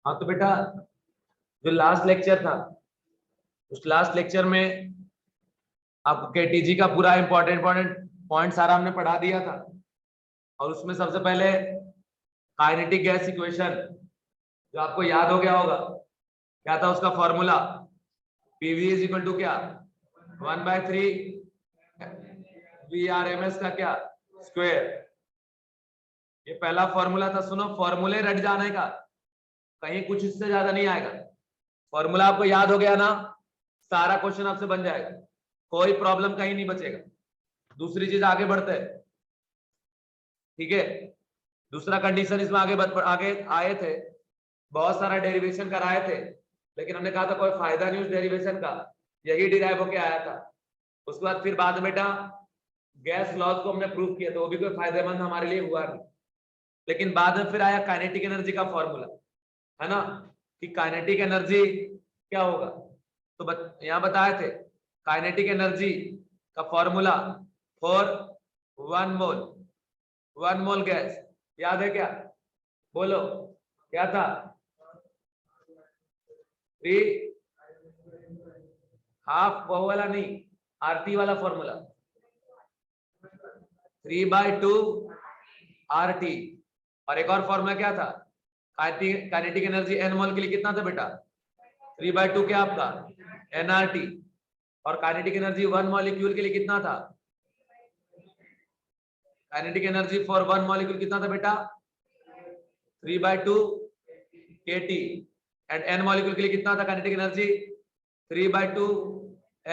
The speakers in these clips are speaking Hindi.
हाँ तो बेटा, जो लास्ट लेक्चर था उस लास्ट लेक्चर में आपको केटीजी का पूरा इंपॉर्टेंट पॉइंट सारा हमने पढ़ा दिया था। और उसमें सबसे पहले काइनेटिक गैस इक्वेशन जो आपको याद हो गया होगा, क्या था उसका formula? PV is equal to क्या, 1/3 VRMS का क्या स्क्वायर। ये पहला फॉर्मूला था। सुनो, फॉर्मूले रट जाने का, कहीं कुछ इससे ज्यादा नहीं आएगा। फॉर्मूला आपको याद हो गया ना, सारा क्वेश्चन आपसे बन जाएगा, कोई प्रॉब्लम कहीं नहीं बचेगा। दूसरी चीज, आगे बढ़ते हैं, ठीक है। दूसरा कंडीशन इसमें आगे आए थे, बहुत सारा डेरिवेशन कराए थे, लेकिन हमने कहा था कोई फायदा नहीं उस डेरिवेशन का, यही डिराइव होके आया था। उसके बाद फिर बाद में बेटा गैस लॉज को हमने प्रूव किया, तो वो भी कोई फायदेमंद हमारे लिए हुआ नहीं। लेकिन बाद में फिर आया काइनेटिक एनर्जी का फॉर्मूला, है ना, कि काइनेटिक एनर्जी क्या होगा। तो यहां बताए थे काइनेटिक एनर्जी का फॉर्मूला फॉर 1 मोल गैस, याद है क्या? बोलो क्या था? 3 हाफ, वो वाला नहीं, आरटी वाला फॉर्मूला, 3/2 RT। और एक और फॉर्मूला क्या था? काइनेटिक एनर्जी एन मोल के लिए कितना था बेटा? 3/2 क्या आपका nRT। और काइनेटिक एनर्जी 1 मॉलिक्यूल के लिए कितना था? काइनेटिक एनर्जी फॉर 1 मॉलिक्यूल कितना था बेटा? 3/2 kT। एंड n मॉलिक्यूल के लिए कितना था काइनेटिक एनर्जी? 3/2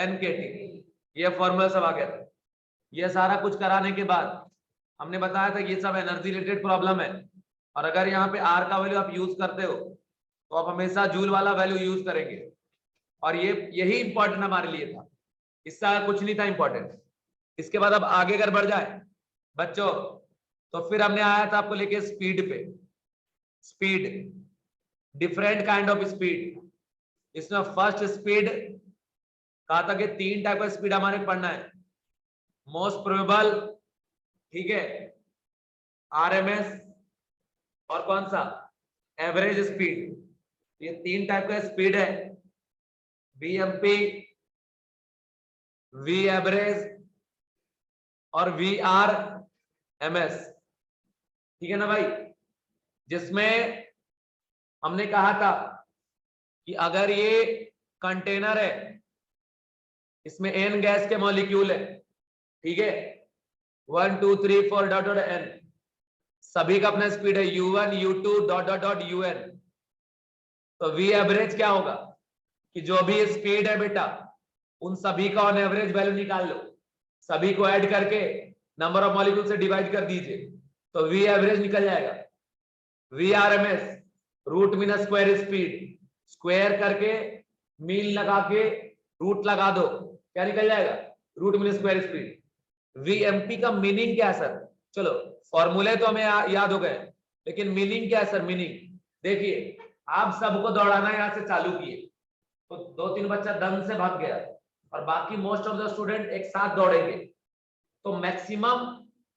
nKT। ये फॉर्मूला सब आ गया था। ये सारा कुछ कराने के बाद हमने बताया था कि ये सब एनर्जी रिलेटेड प्रॉब्लम है, और अगर यहाँ पे R का वैल्यू आप यूज करते हो तो आप हमेशा जूल वाला वैल्यू यूज करेंगे, और ये यही इंपॉर्टेंट हमारे लिए था, इससे कुछ नहीं था इंपॉर्टेंट। इसके बाद अब आगे अगर बढ़ जाए बच्चों, तो फिर हमने आया था आपको लेके स्पीड पे। Speed, different kind of speed. इसमें फर्स्ट स्पीड कहा था कि 3 टाइप का स्पीड हमारे पढ़ना है। मोस्ट प्रोबेबल, ठीक है, RMS, और कौन सा? Average speed. ये 3 टाइप का स्पीड है, VMP, V एवरेज और VRMS, ठीक है ना भाई? जिसमें हमने कहा था कि अगर ये कंटेनर है, इसमें n गैस के मॉलिक्यूल है, ठीक है, 1 2 3 4 डॉट डॉट n, सभी का अपना स्पीड है U1 U2 dot dot dot UN। तो V एवरेज क्या होगा कि जो भी स्पीड है बेटा, उन सभी का ऑन एवरेज वैल्यू निकाल लो, सभी को ऐड करके नंबर ऑफ मॉलिक्यूल से डिवाइड कर दीजिए, तो V एवरेज निकल जाएगा। VRMS, root mean square speed, square करके मीन लगा के रूट लगा दो, क्या निकल जाएगा? Root mean square speed. VMP का मीनिंग क्या है सर? चलो फॉर्मूले तो हमें याद हो गए, लेकिन मीनिंग क्या है सर? मीनिंग देखिए, आप सबको दौड़ाना यहां से चालू किए तो 2-3 बच्चा दम से भाग गया, और बाकी मोस्ट ऑफ द स्टूडेंट एक साथ दौड़ेंगे, तो मैक्सिमम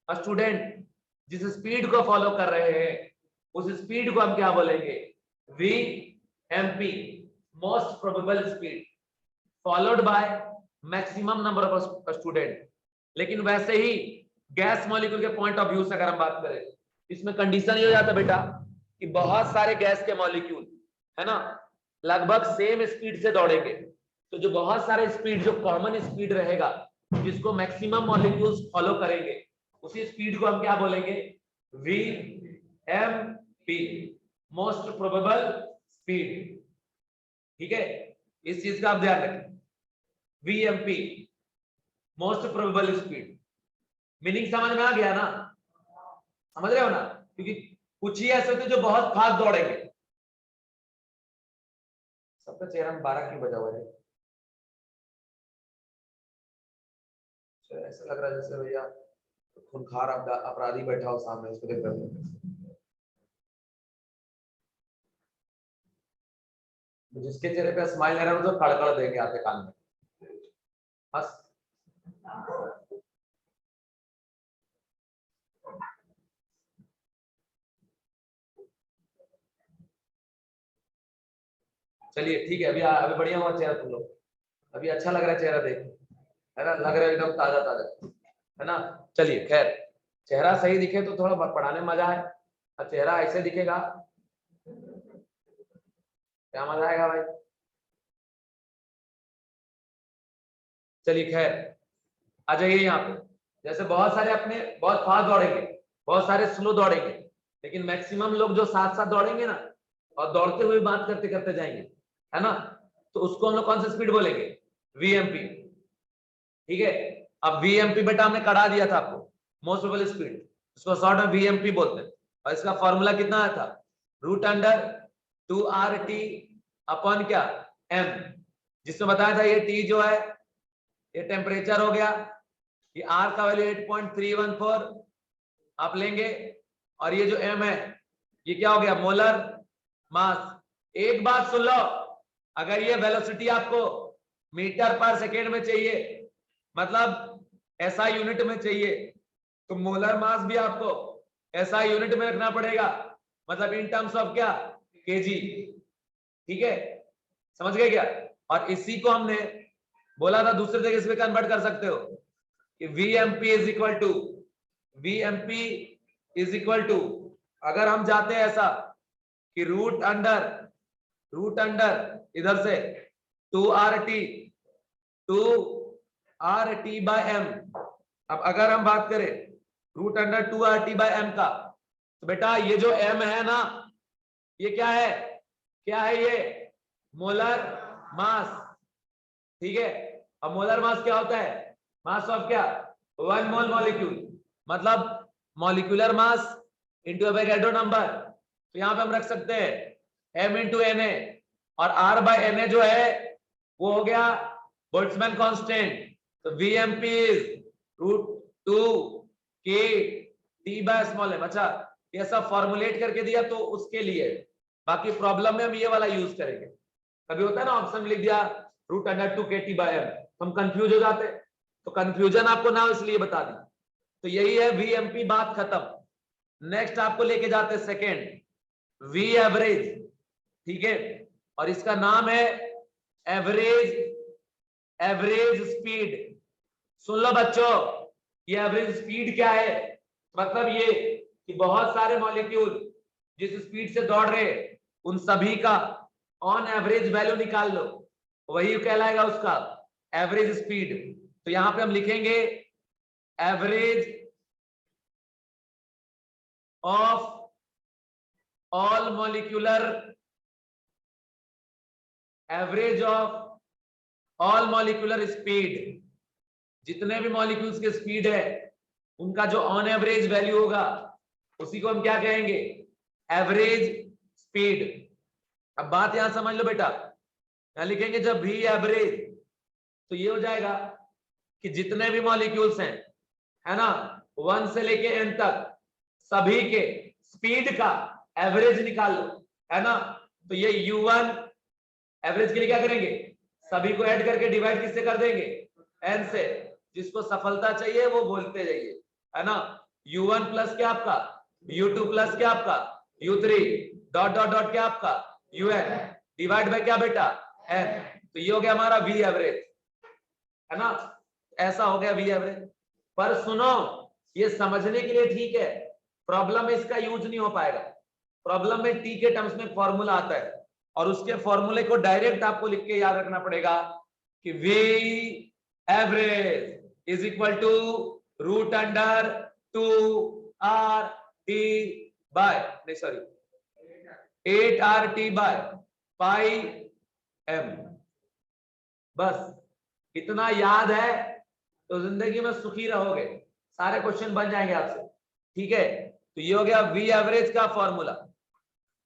स्टूडेंट जिस स्पीड को फॉलो कर रहे हैं उस स्पीड को हम क्या बोलेंगे? VMP, most probable speed, followed by maximum number of student. लेकिन वैसे ही गैस मॉलिक्यूल के पॉइंट ऑफ व्यू से अगर हम बात करें, इसमें कंडीशन ये हो जाता बेटा कि बहुत सारे गैस के मॉलिक्यूल, है ना, लगभग सेम स्पीड से दौड़ेंगे, तो जो बहुत सारे स्पीड, जो कॉमन स्पीड रहेगा, जिसको मैक्सिमम मॉलिक्यूल्स फॉलो करेंगे, उसी स्पीड को हम क्या बोलेंगे? VMP, मोस्ट प्रोबेबल स्पीड, ठीक है। इस चीज का आप ध्यान रखें, VMP, most probable speed. Meaning समझ में आ गया ना? समझ रहे हो ना? क्योंकि कुछ ही ऐसे होते जो बहुत फास्ट दौड़ेंगे। सबका चेहरा में 12 क्यों बजा हुआ है? ऐसा लग रहा है जैसे भैया खूंखार अपराधी बैठा हो सामने, उसको देख रहे हो। जिसके चेहरे पे स्माइल आ रहा है तो कड़कड़ देंगे आपके कान में, बस। चलिए ठीक है, अभी बढ़िया हुआ चेहरा तुम लोग, अभी अच्छा लग रहा है चेहरा देख, है ना, लग रहा है एकदम ताजा ताजा, है ना। चलिए खैर, चेहरा सही दिखे तो थोड़ा पढ़ाने में मजा है, और चेहरा ऐसे दिखेगा क्या मजा आएगा भाई। चलिए खैर, आ जाइए यहाँ पे। जैसे बहुत सारे अपने बहुत फास्ट दौड़ेंगे, बहुत सारे स्लो दौड़ेंगे, लेकिन मैक्सिमम लोग जो साथ साथ दौड़ेंगे ना, और दौड़ते हुए बात करते करते जाएंगे, है ना, तो उसको हम लोग कौन सा स्पीड बोलेंगे, वीएमपी। ठीक है, अब वीएमपी बेटा हमने कढ़ा दिया था आपको, मोस्ट प्रोबेबल स्पीड, उसको शॉर्ट में वीएमपी बोलते हैं। और इसका फॉर्मूला कितना आया था, रूट अंडर 2RT अपॉन क्या, एम, जिसमें बताया था ये टी जो है ये टेम्परेचर हो गया, ये आर का वैल्यू 8.314 आप लेंगे, और ये जो एम है ये क्या हो गया, मोलर मास। एक बात सुन लो, अगर ये वेलोसिटी आपको मीटर पर सेकेंड में चाहिए, मतलब ऐसा यूनिट में चाहिए, तो मोलर मास भी आपको ऐसा यूनिट में रखना पड़ेगा, मतलब इन टर्म्स ऑफ क्या, केजी। ठीक है, समझ गए क्या। और इसी को हमने बोला था दूसरे तरीके से कन्वर्ट कर सकते हो कि वीएमपी इज इक्वल टू, अगर हम जाते हैं ऐसा कि रूट अंडर इधर से 2RT बाय एम। अब अगर हम बात करें root under 2RT bye M का, तो बेटा ये जो एम है ना, ये क्या है ये मोलर मास। ठीक है, अब मोलर मास क्या होता है, मास ऑफ क्या, 1 मोल मॉलिक्यूल, मतलब molecular mass into Avogadro number. तो यहां पे हम रख सकते हैं m इंटू Na, और R बाय Na जो है वो हो गया बोल्ट्जमैन कांस्टेंट। तो VMP इज √2kT/m। अच्छा, ये सब फॉर्मुलेट करके दिया तो उसके लिए, बाकी प्रॉब्लम में हम ये वाला यूज करेंगे। कभी होता है ना ऑप्शन में लिख दिया √2kT/m, हम कंफ्यूज हो जाते, तो कंफ्यूजन आपको ना हो इसलिए बता दी। तो यही है VMP, बात खत्म। नेक्स्ट आपको लेके जाते सेकेंड, V एवरेज। ठीक है, और इसका नाम है एवरेज स्पीड। सुन लो बच्चों, ये एवरेज स्पीड क्या है, मतलब ये कि बहुत सारे मॉलिक्यूल जिस स्पीड से दौड़ रहे उन सभी का ऑन एवरेज वैल्यू निकाल लो, वही कहलाएगा उसका एवरेज स्पीड। तो यहां पे हम लिखेंगे average of all molecular speed, जितने भी मॉलिक्यूल्स के स्पीड है उनका जो ऑन एवरेज वैल्यू होगा उसी को हम क्या कहेंगे, एवरेज स्पीड। अब बात यहां समझ लो बेटा, यहां लिखेंगे जब V एवरेज, तो ये हो जाएगा कि जितने भी मॉलिक्यूल्स हैं, है ना, 1 से लेके n तक, सभी के स्पीड का एवरेज निकाल लो, है ना। तो ये U1 एवरेज के लिए क्या करेंगे, सभी को ऐड करके डिवाइड किससे कर देंगे, n से, जिसको सफलता चाहिए वो बोलते जाइए, है ना। U1 प्लस क्या आपका, U2 प्लस क्या आपका, U3 डॉट डॉट डॉट क्या आपका UN, डिवाइड बाय क्या बेटा, n। तो ये हो गया हमारा V एवरेज, है ना, ऐसा हो गया V एवरेज। पर सुनो, ये समझने के लिए ठीक है, प्रॉब्लम में इसका यूज नहीं हो पाएगा। प्रॉब्लम में T के टर्म्स में फॉर्मूला आता है, और उसके फॉर्मूले को डायरेक्ट आपको लिख के याद रखना पड़ेगा कि V average is equal to root under 2RT by, नहीं sorry 8RT by pi m। बस इतना याद है तो जिंदगी में सुखी रहोगे, सारे क्वेश्चन बन जाएंगे आपसे। ठीक है, तो ये हो गया V एवरेज का फॉर्मूला।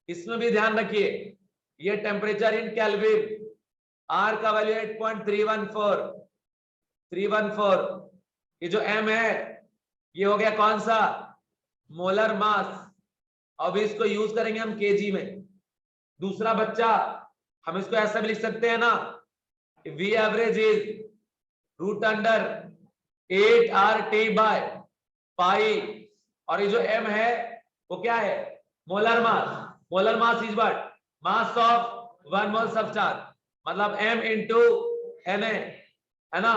इसमें भी ध्यान रखिए, ये टेम्परेचर इन केल्विन, R का वैल्यू 8.314, ये जो M है ये हो गया कौन सा, मोलर मास। अब इसको यूज करेंगे हम केजी में। दूसरा बच्चा, हम इसको ऐसा भी लिख सकते हैं ना कि V average is root under 8RT by pi, और ये जो M है वो क्या है, molar mass. Molar mass is what, mass of 1 mole substance, मतलब m इंटू Na, है ना,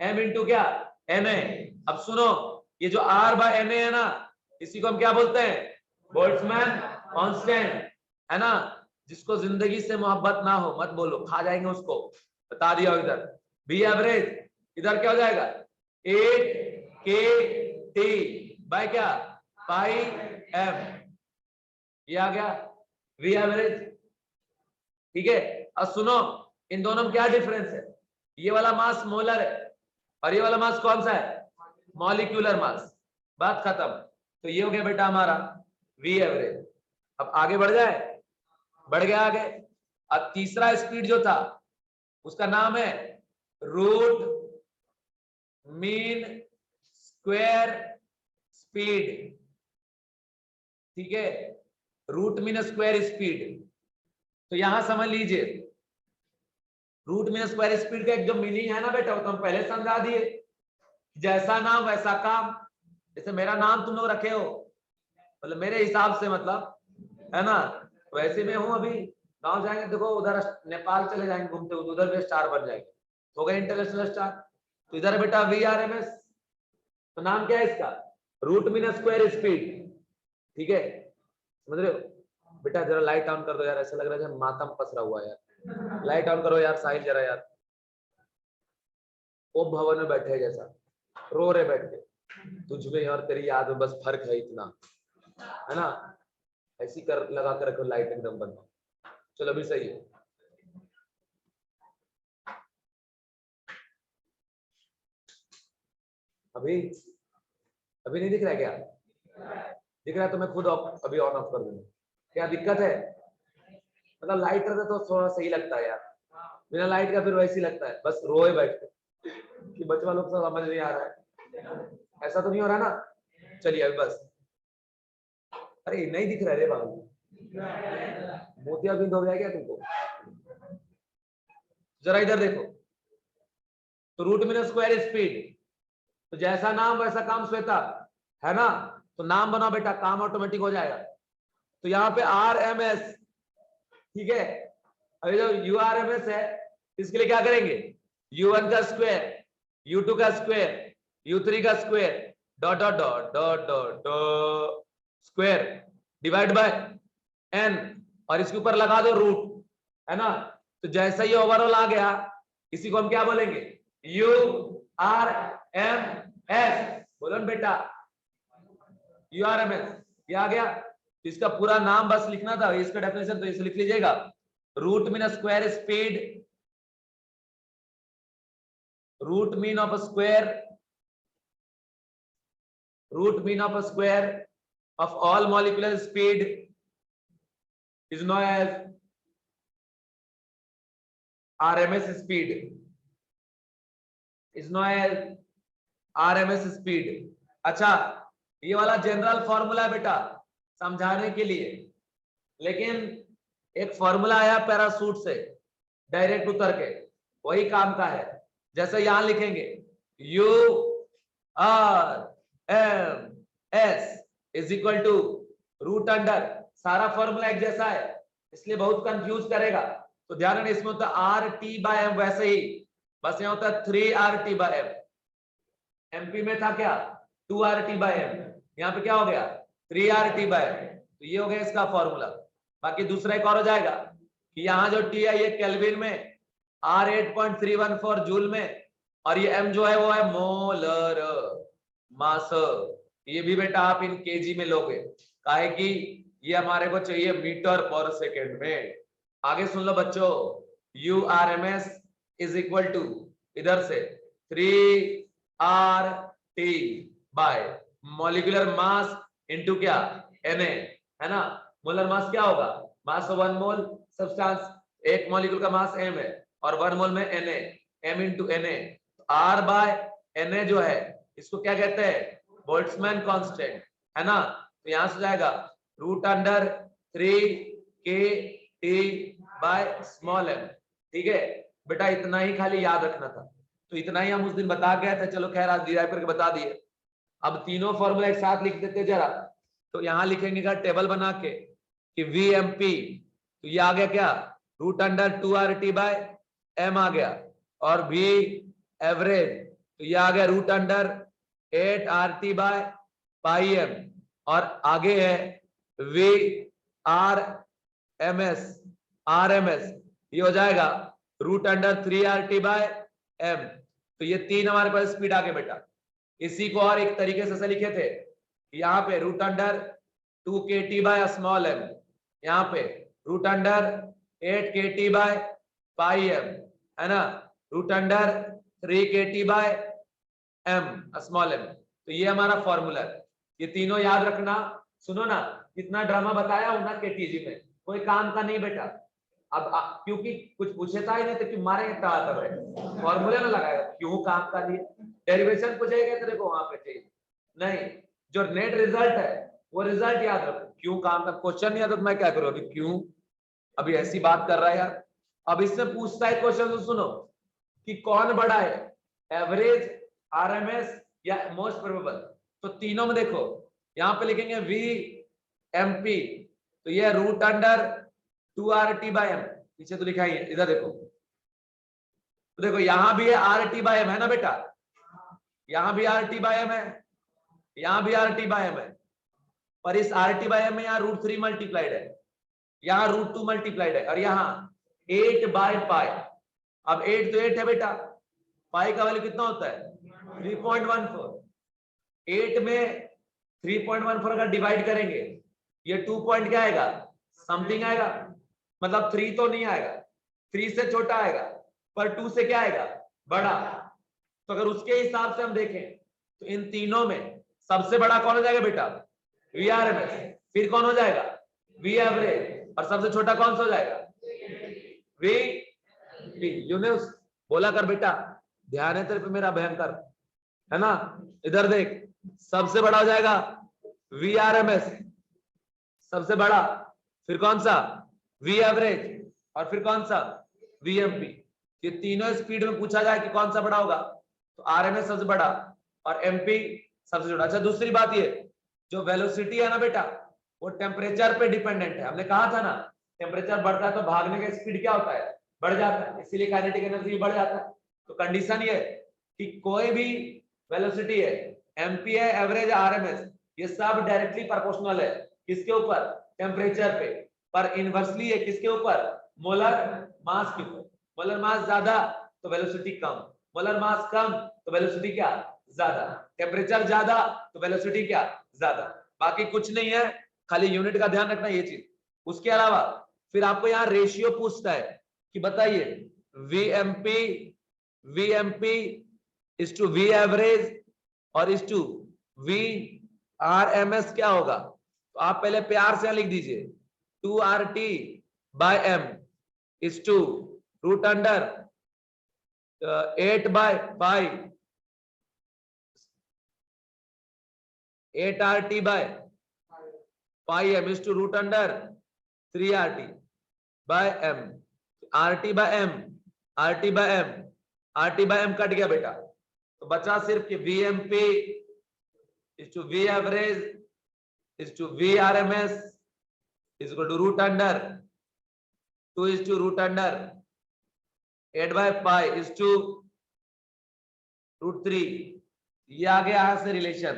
m इंटू क्या Na। अब सुनो, ये जो R बाय Na है ना, इसी को हम क्या बोलते हैं, बोल्ट्जमैन कांस्टेंट, है ना। जिसको जिंदगी से मोहब्बत ना हो मत बोलो, खा जाएंगे उसको, बता दिया इधर। बी एवरेज इधर क्या हो जाएगा, 8 kT बाय क्या, पाई m, ये आ गया वी एवरेज। ठीक है, अब सुनो, इन दोनों में क्या डिफरेंस है, ये वाला मास मोलर है और ये वाला मास कौन सा है, मॉलिक्यूलर मास। बात खत्म। तो ये हो गया बेटा हमारा वी एवरेज। अब आगे बढ़ जाए, बढ़ गया आगे। अब तीसरा स्पीड जो था उसका नाम है रूट मीन स्क्वायर स्पीड। ठीक है, रूट मीन स्क्वायर स्पीड। तो यहां समझ लीजिए, रूट मीन स्क्वायर स्पीड का एक जो मीनिंग है ना बेटा, वो तो हम पहले समझा दिए, जैसा नाम वैसा काम। जैसे मेरा नाम तुम लोग रखे हो, मतलब मेरे हिसाब से, मतलब, है ना, वैसे में हूं। अभी गांव जाएंगे, देखो उधर नेपाल चले जाएंगे घूमते हुए, उधर भी स्टार बन जाएंगे, हो गए इंटरनेशनल स्टार। तो इधर बेटा VRMS, तो नाम क्या है इसका, रूट मीन स्क्वायर स्पीड। ठीक है, समझ रहे हो बेटा। जरा लाइट ऑन कर दो यार, ऐसा लग रहा है मातम पसरा हुआ है यार। लाइट ऑन करो यार साहिल जरा यार, वो भवन में बैठे जैसा रो रहे बैठ के, तुझ में और तेरी याद में बस फर्क है इतना, है ना। ऐसी कर लगा कर रखो लाइट एकदम बंद। चलो अभी सही है। अभी अभी नहीं दिख रहा है क्या, दिख रहा है तो मैं खुद अभी ऑन ऑफ कर दूंगा। क्या दिक्कत है, मतलब लाइट रहता तो थोड़ा सही लगता है यार, बिना लाइट का फिर वैसे ही लगता है, बस रोए बैठ के कि बच्चा लोग सब समझ नहीं आ रहा है, ऐसा तो नहीं हो रहा ना। चलिए अभी बस, अरे नहीं दिख रहा है रे बाबू, मोतिया बिंद हो गया क्या तुमको, जरा इधर देखो। तो रूट मीन स्क्वायर स्पीड, तो जैसा नाम वैसा काम श्वेता, है ना। तो नाम बनाओ बेटा, काम ऑटोमेटिक हो जाएगा। तो यहाँ पे RMS, ठीक है। अभी जो URMS है, इसके लिए क्या करेंगे, U1 का स्क्वायर, U2 का स्क्वायर, U3 का square, dot dot dot dot dot dot square divide by n, और इसके ऊपर लगा दो रूट, है ना। तो जैसा ये ओवरऑल आ गया, इसी को हम क्या बोलेंगे, URMS। बोलो ना बेटा, URMS, ये आ गया। तो इसका पूरा नाम बस लिखना था, इसका डेफिनेशन तो इसे लिख लीजिएगा, root mean square speed, root mean of square, root mean of square of all molecular speed is known as RMS speed, is known as RMS speed। अच्छा, ये वाला जनरल फॉर्मूला है बेटा समझाने के लिए, लेकिन एक फॉर्मूला आया पैराशूट से डायरेक्ट उतर के, वही काम का है। जैसे यहां लिखेंगे URMS is equal to root under, सारा फॉर्मूला एक जैसा है इसलिए बहुत कंफ्यूज करेगा। तो ध्यान रखना, इसमें होता है RT/M, वैसे ही बस यहाँ होता है 3RT/M। MP में था क्या 2RT/M, यहाँ पे क्या हो गया 3RT/M। तो ये हो गया इसका फॉर्मूला। बाकी दूसरा एक और हो जाएगा कि यहाँ जो T है ये केल्विन में, R 8.314 जूल में, और ये M जो है वो है मोलर मास। ये भी बेटा आप इन केजी में लोगे, काहे कि ये हमारे को चाहिए मीटर पर सेकेंड में। आगे सुन लो बच्चों, URMS इज इक्वल टू इधर से 3RT bye molecular mass into क्या Na, है ना। मोलर मास क्या होगा, मास ऑफ 1 मोल सब्सटेंस, एक मॉलिक्यूल का मास m है और 1 मोल में Na, m into Na। R by Na जो है इसको क्या कहते हैं, बोल्ट्जमैन कांस्टेंट, है ना। तो यहां से जाएगा root under 3kT by small m। ठीक है बेटा, इतना ही खाली याद रखना था, तो इतना ही हम उस दिन बता गए थे। चलो खैर आज डिराइव करके बता दिए। अब तीनों फॉर्मूला एक साथ लिख देते जरा। तो यहां लिखेंगे का टेबल बना के कि VMP, तो ये आ गया क्या root under 2RT by m आ गया, और v एवरेज तो ये आ गया root under 8RT by pi m, और आगे है v RMS ये हो जाएगा root under 3RT by m। तो ये तीन हमारे पास स्पीड आ गए बेटा। इसी को और एक तरीके से लिखे थे, यहाँ पे root under 2KT by small m, यहाँ पे root under 8KT by pi m, है ना, root under 3KT by m small m। तो ये हमारा फॉर्मूला है, ये तीनों याद रखना। सुनो ना, कितना ड्रामा बताया हूं ना केटीजी में, कोई काम का नहीं बेटा। अब क्योंकि कुछ पूछे था ही नहीं तो क्यों मारेंगे, फॉर्मूले में लगाएगा, क्यों काम का लिए डेरिवेशन पूछेगा तेरे को वहां पे चाहिए नहीं, जो नेट रिजल्ट है वो रिजल्ट याद रखो। क्यों काम का क्वेश्चन नहीं आता तो मैं क्या करूं अभी, क्यों अभी ऐसी बात कर रहा है यार। अब इसमें पूछता है क्वेश्चन, तो सुनो कि कौन बड़ा है, एवरेज, आरएमएस या मोस्ट प्रोबेबल। तो तीनों में देखो, यहाँ पे लिखेंगे वी एमपी, तो ये root under 2RT by m, पीछे तो लिखा ही है, इधर देखो, तो देखो यहां भी है RT बाय m है ना बेटा, यहां भी RT बाय m है, यहां भी RT बाय m है, पर इस RT बाय m में यहाँ √3 मल्टीप्लाइड है, यहाँ √2 मल्टीप्लाइड है, और यहाँ 8 बाय पाई। अब 8 तो 8 है बेटा, पाई का वैल्यू कितना होता है 3.14, 8 में 3.14 अगर डिवाइड करेंगे ये 2 पॉइंट क्या आएगा समथिंग आएगा, मतलब 3 तो नहीं आएगा, 3 से छोटा आएगा, पर 2 से क्या आएगा बड़ा। तो अगर उसके हिसाब से हम देखें तो इन तीनों में सबसे बड़ा कौन हो जाएगा बेटा, VRMS, फिर कौन हो जाएगा V एवरेज, और सबसे छोटा कौन सा हो जाएगा V यूनिस। बोला कर बेटा, ध्यान है तेरे पे मेरा भयंकर, है ना, इधर देख, सबसे बड़ा हो जाएगा VRMS, सबसे बड़ा, फिर कौन सा V एवरेज, और फिर कौन सा VMP। ये तीनों स्पीड में पूछा जाए कि कौन सा बड़ा होगा, तो RMS सबसे बड़ा और MP सबसे छोटा। अच्छा दूसरी बात, ये जो वेलोसिटी है ना बेटा, वो टेम्परेचर पे डिपेंडेंट है। हमने कहा था ना, टेम्परेचर बढ़ता है तो भागने का स्पीड क्या होता है बढ़ जाता है, इसीलिए काइनेटिक एनर्जी बढ़ जाता है। तो कंडीशन ये कि कोई भी वेलोसिटी है, MP है, एवरेज, RMS, ये सब डायरेक्टली प्रोपोर्शनल है किसके ऊपर, टेम्परेचर पे, पर इनवर्सली है किसके ऊपर, मोलर मास के ऊपर। मोलर मास ज्यादा तो वेलोसिटी कम, मोलर मास कम तो वेलोसिटी क्या ज्यादा, टेम्परेचर ज्यादा तो वेलोसिटी क्या ज्यादा, बाकी कुछ नहीं है, खाली यूनिट का ध्यान रखना ये चीज। उसके अलावा फिर आपको यहाँ रेशियो पूछता है कि बताइए VMP is to V average और इज टू VRMS क्या होगा, तो आप पहले प्यार से लिख दीजिए 2RT by m is to root under 8 by pi 8RT by pi m is to root under 3RT by m। RT by m, RT by m, RT by m cut गया बेटा, तो बचा सिर्फ कि VMP is to V average is to VRMS is equal to root under 2 is to root under 8 by pi is to √3। ये आ गया यहां से रिलेशन,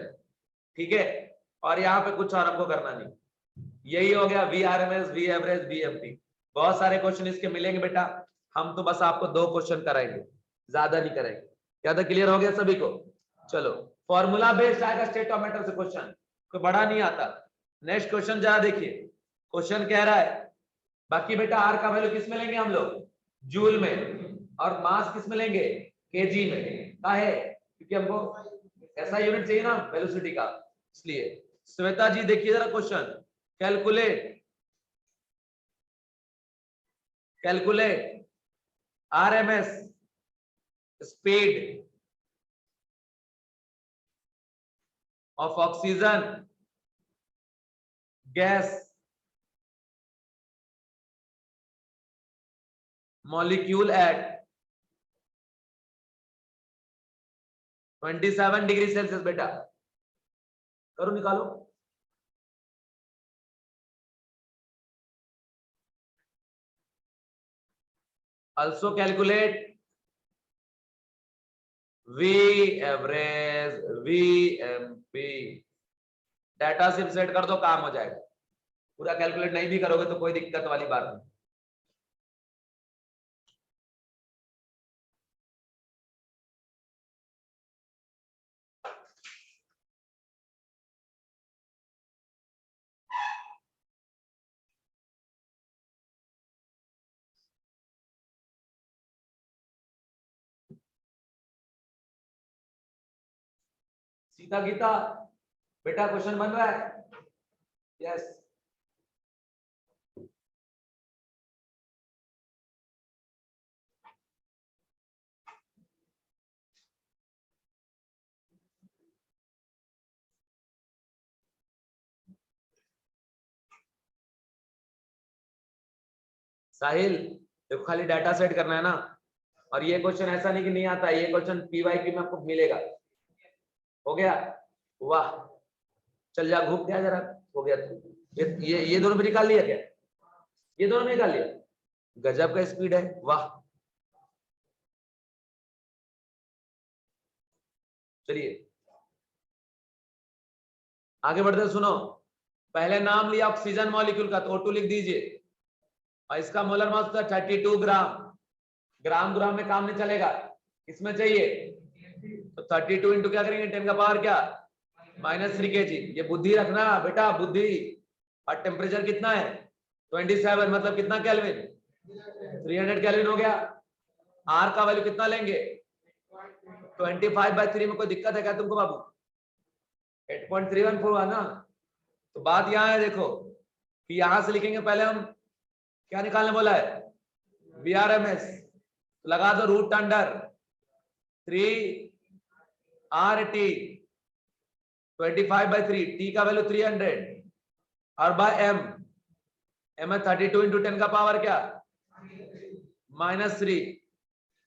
ठीक है, और यहाँ पे कुछ और आपको करना नहीं, यही हो गया VRMS, V एवरेज, VMP। बहुत सारे क्वेश्चन इसके मिलेंगे बेटा, हम तो बस आपको 2 क्वेश्चन कराएंगे, ज्यादा नहीं करेंगे। क्या तो क्लियर हो गया सभी को। चलो फॉर्मूला बेस्ड आएगा स्टेटोमीटर से क्वेश्चन, कोई बड़ा नहीं आता। नेक्स्ट क्वेश्चन जरा देखिए, क्वेश्चन कह रहा है, बाकी बेटा आर का वैल्यू किस में लेंगे हम लोग, जूल में, और मास किस में लेंगे, केजी में, का है क्योंकि हमको ऐसा यूनिट चाहिए ना वेलोसिटी का, इसलिए। श्वेता जी देखिए जरा question, calculate RMS speed of oxygen gas molecule at 27 degree Celsius. बेटा करो निकालो, also calculate V average VMP। Data सिर्फ सेट कर दो, काम हो जाएगा। पूरा कैलकुलेट नहीं भी करोगे तो कोई दिक्कत वाली बात नहीं। सीता गीता बेटा क्वेश्चन बन रहा है? यस। साहिल देखो, खाली डाटा सेट करना है ना, और ये क्वेश्चन ऐसा नहीं कि नहीं आता है, ये क्वेश्चन PYQ में आपको मिलेगा। हो गया? वाह, चल जा घूम के आ जरा। हो गया? ये दोनों भी निकाल लिया क्या? ये दोनों निकाल लिया? गजब का स्पीड है, वाह। चलिए आगे बढ़ते, सुनो। पहले नाम लिया ऑक्सीजन मॉलिक्यूल का, तो O2 लिख दीजिए, और इसका मोलर मास था 32 ग्राम। ग्राम ग्राम में काम नहीं चलेगा, इसमें चाहिए। तो 32 इंटू क्या करेंगे, 10 का पावर क्या, -3 kg। ये बुद्धि रखना बेटा, बुद्धि। और टेम्परेचर कितना है 27, मतलब कितना केल्विन, 300 केल्विन हो गया। आर का वैल्यू कितना लेंगे, 25/3 में कोई दिक्कत है क्या तुमको बाबू? 8.314 हुआ ना। तो बात यहां है देखो, कि यहां से लिखेंगे, पहले हम क्या निकालने बोला है, VRMS। तो लगा दो रूट अंडर 3RT 25/3, T का वैल्यू 300 और बाय M है 32 इंटू 10 का पावर क्या, -3।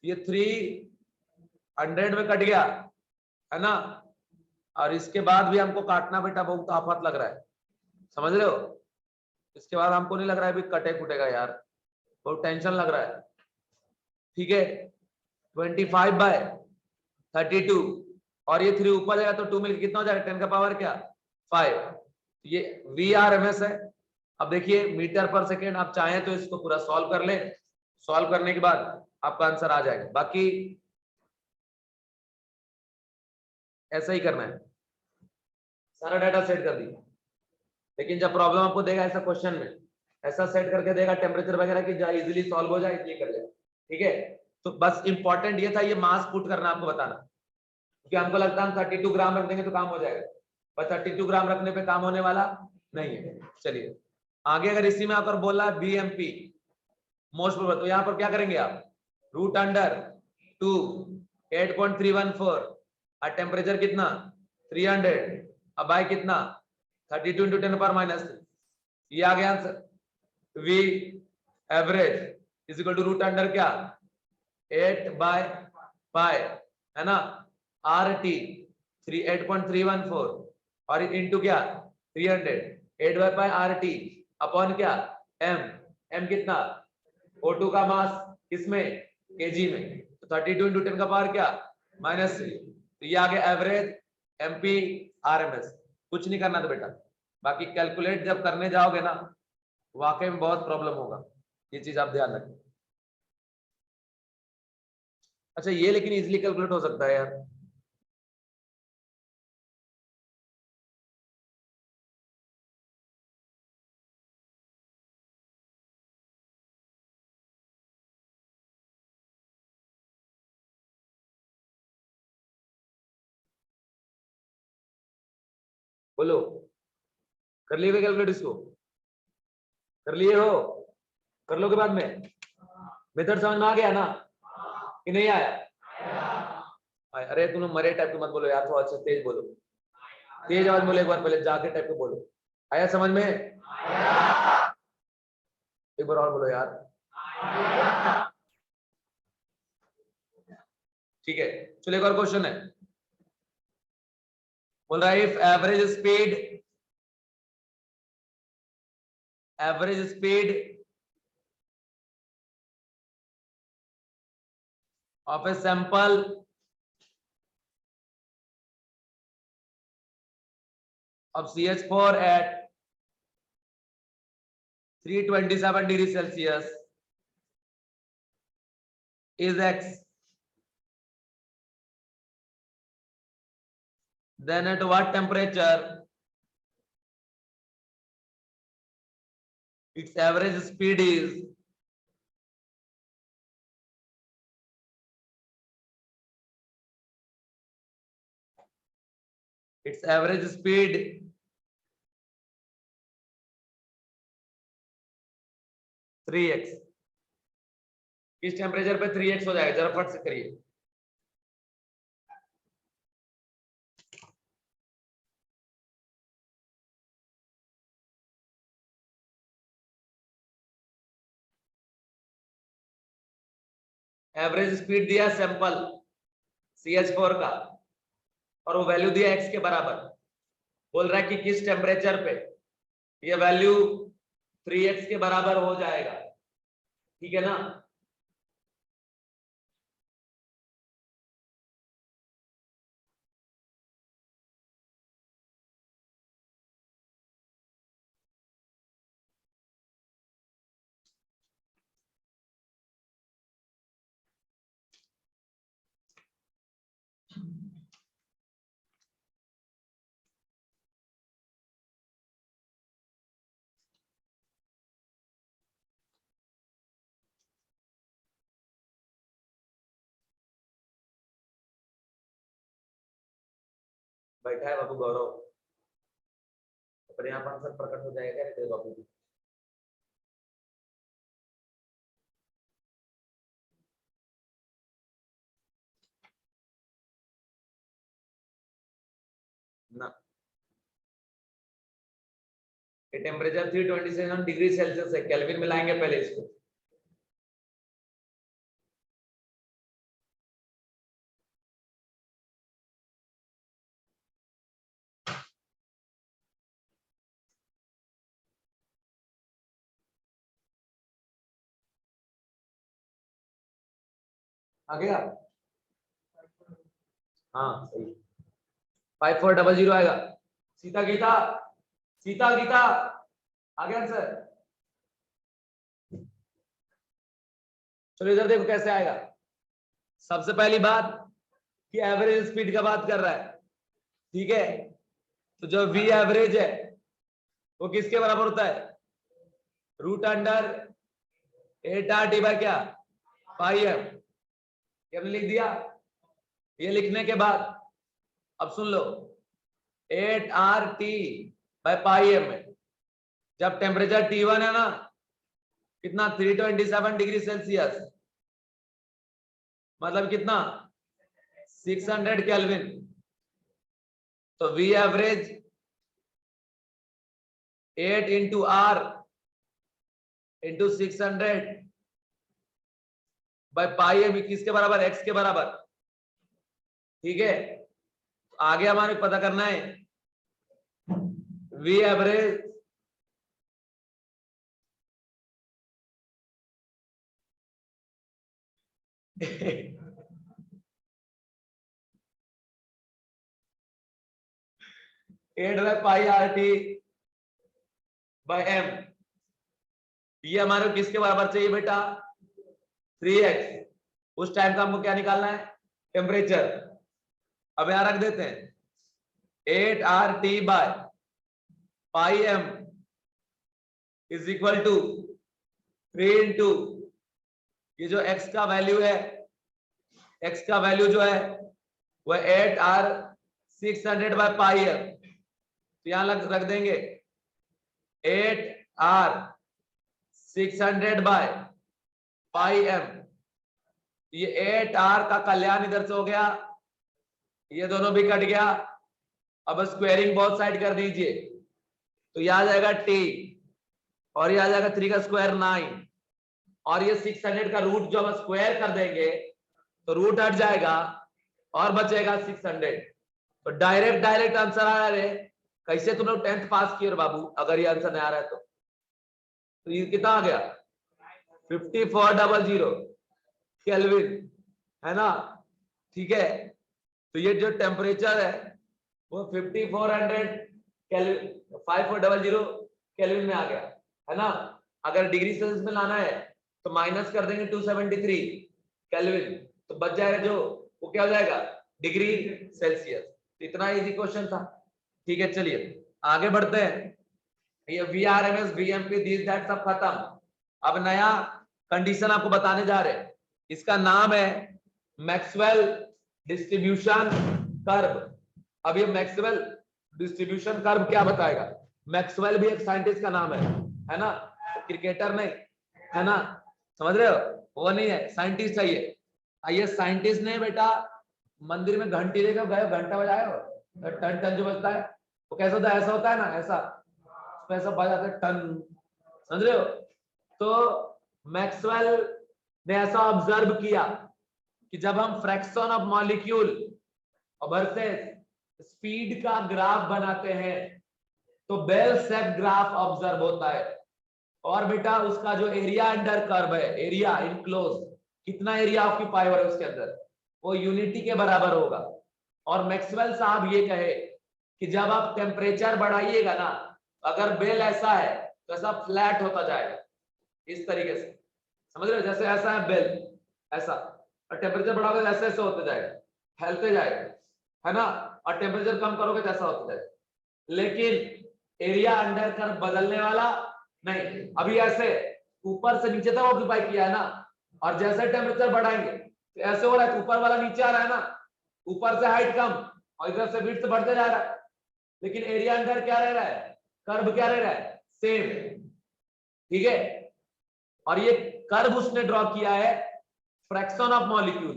ये 300 में कट गया है ना। और इसके बाद भी हमको काटना बेटा बहुत आफत लग रहा है, समझ रहे हो? इसके बाद हमको नहीं लग रहा है भी कटे कुटेगा यार, बहुत टेंशन लग रहा है। ठीक है, 25/32 और ये 3 ऊपर जाएगा तो 2 मिलकर कितना हो जाएगा, 10 का पावर क्या, 5। ये VRMS है। अब देखिए मीटर पर सेकेंड, आप चाहें तो इसको पूरा सॉल्व कर लें, सॉल्व करने के बाद आपका आंसर आ जाएगा। बाकी ऐसा ही करना है, सारा डाटा सेट कर दिया। लेकिन जब प्रॉब्लम आपको देगा ऐसा क्वेश्चन में, ऐसा सेट करके देगा टेम्परेचर वगैरह की जाए इजीली सॉल्व हो जाए, इसलिए कर लेगा। ठीक है, तो बस इंपॉर्टेंट ये था, ये मास पुट करना आपको बताना, क्योंकि हमको लगता है हम 32 ग्राम रख देंगे तो काम हो जाएगा, पर 32 ग्राम रखने पे काम होने वाला नहीं है। चलिए आगे, अगर इसी में आकर बोला है BMP मोस्ट प्रोबेबल, तो यहाँ पर क्या करेंगे आप, रूट अंडर 2 8.314 और टेम्परेचर कितना 300, अब बाय कितना 32 इंटू 10⁻⁻3, ये आ गया answer. V average is equal to root under क्या 8/5 है ना, RT 8.314 और इंटू क्या 300, 8/5 RT अपॉन क्या M कितना, O2 का मास किसमें, kg में, तो 32 इंटू 10 का पावर क्या -3। तो ये आ गया एवरेज MP RMS। कुछ नहीं करना था बेटा, बाकी कैलकुलेट जब करने जाओगे ना वाकई में बहुत प्रॉब्लम होगा, ये चीज आप ध्यान रखें। अच्छा ये लेकिन इजीली कैलकुलेट हो सकता है यार, बोलो कर लिए कैलकुलेट, इसको कर लिए हो, कर लो के बाद में मेथड समझ में आ गया ना कि नहीं आया? अरे तुम मरे टाइप के मत बोलो यार, थोड़ा अच्छा तेज बोलो, तेज आवाज बोलो, एक बार पहले जाके टाइप के बोलो। आया समझ में? एक बार और बोलो यार। ठीक है, चलो एक और क्वेश्चन है, बोल रहा है if average speed of a sample of CH4 at 327 degrees Celsius is X. Then at what temperature its average speed is its average speed three x. किस टेम्परेचर पे 3x हो जाएगा जरा फट से करिए. एवरेज स्पीड दिया सैंपल CH4 का और वो वैल्यू दिया x के बराबर. बोल रहा है कि किस टेम्परेचर पे ये वैल्यू 3x के बराबर हो जाएगा. ठीक है ना. बैठा है बाबू गौरव. अपने आप आंसर प्रकट हो जाएगा तेरे बाबू. ना ये टेम्परेचर 327 डिग्री सेल्सियस है. केल्विन में लाएंगे पहले इसको. आ गया. हाँ सही. 5400 आएगा. सीता गीता सीता गीता आ गया आंसर. चलो इधर देखो कैसे आएगा. सबसे पहली बात कि एवरेज स्पीड का बात कर रहा है. ठीक है. तो जो V एवरेज है वो किसके बराबर होता है? रूट अंडर 8RT बाय क्या पाई एम. ये हमने लिख दिया. ये लिखने के बाद अब सुन लो 8RT बाय पाई एम में जब टेम्परेचर T1 है ना कितना 327 डिग्री सेल्सियस मतलब कितना 600 केल्विन. तो V average 8 into R into 600 by pi M किसके बराबर? X के बराबर. ठीक है. आगे हमारे पता करना है V average eight by pi RT by M. ये हमारे किसके बराबर चाहिए बेटा? 3x. उस टाइम का हमको क्या निकालना है? टेम्परेचर. अब यहां रख देते हैं 8RT by pi M is equal to 3 into ये जो x का वैल्यू है x का वैल्यू जो है वह 8R 600 बाय पाई M. तो यहां रख देंगे 8R 600 बाय पाई M. ये 8R का कल्याण इधर से हो गया. ये दोनों भी कट गया. अब स्क्वायरिंग बहुत साइड कर दीजिए. तो यह आ जाएगा T और ये आ जाएगा 3 का स्क्वायर 9 और ये 600 का रूट जो हम स्क्वायर कर देंगे तो रूट हट जाएगा और बचेगा 600. तो डायरेक्ट आंसर आ रहा है. कैसे तुम लोग 10th पास किए बाबू अगर ये आंसर नहीं आ रहा है तो ये कितना आ गया 5400 केल्विन. है ना, ठीक है। तो ये जो टेम्परेचर है वो 5400 केल्विन 5400 केल्विन में आ गया, है ना। अगर डिग्री सेल्सियस में लाना है तो माइनस कर देंगे 273 केल्विन, तो बच जाएगा जो, वो क्या हो जाएगा, डिग्री सेल्सियस। तो इतना इजी क्वेश्चन था, ठीक है। चलिए आगे बढ़ते हैं। ये VRMS VMP दिस दैट सब खत्म। अब नया कंडीशन आपको बताने जा रहे हैं, इसका नाम है मैक्सवेल डिस्ट्रीब्यूशन कर्व। अब ये मैक्सवेल डिस्ट्रीब्यूशन कर्व क्या बताएगा। मैक्सवेल भी एक साइंटिस्ट का नाम है ना, क्रिकेटर नहीं, है ना, समझ रहे हो, वो नहीं है, साइंटिस्ट है ये। ये साइंटिस्ट ने बेटा मंदिर में घंटी लेकर गए, घंटा बजाया हो, टन टन जो बजता है वो कैसा होता है, ऐसा होता है ना, ऐसा उसमें ऐसा बजाता है टन, समझ रहे हो। तो मैक्सवेल ने ऐसा ऑब्जर्व किया कि जब हम fraction of molecule versus speed का ग्राफ बनाते हैं तो बेल शेप ग्राफ ऑब्जर्व होता है। और बेटा उसका जो एरिया अंडर कर्व है, एरिया इनक्लोज, कितना एरिया ऑक्यूपाई हो रहा है उसके अंदर, वो यूनिटी के बराबर होगा। और मैक्सवेल साहब ये कहे कि जब आप टेम्परेचर बढ़ाइएगा ना, अगर बेल ऐसा है तो ऐसा फ्लैट होता जाएगा इस तरीके से, समझ रहे हो, जैसे ऐसा है बेल ऐसा, और टेम्परेचर बढ़ाओगे ऐसे ऐसे होते जाएगा, फैलते जाएगा, है ना। और टेम्परेचर कम करोगे तो ऐसा होता जाएगा। लेकिन एरिया अंडर कर्व बदलने वाला नहीं। अभी ऐसे ऊपर से नीचे तक ऑक्यूपाई किया है ना, और जैसे टेम्परेचर बढ़ाएंगे तो ऐसे हो रहा है, ऊपर वाला नीचे आ रहा है ना, ऊपर से हाइट कम और इधर से विड्थ बढ़ते जा रहा है, लेकिन एरिया अंडर क्या रह रहा है, कर्व क्या रह रहा है, सेम, ठीक है। और ये कर्व उसने ड्रॉ किया है fraction of molecule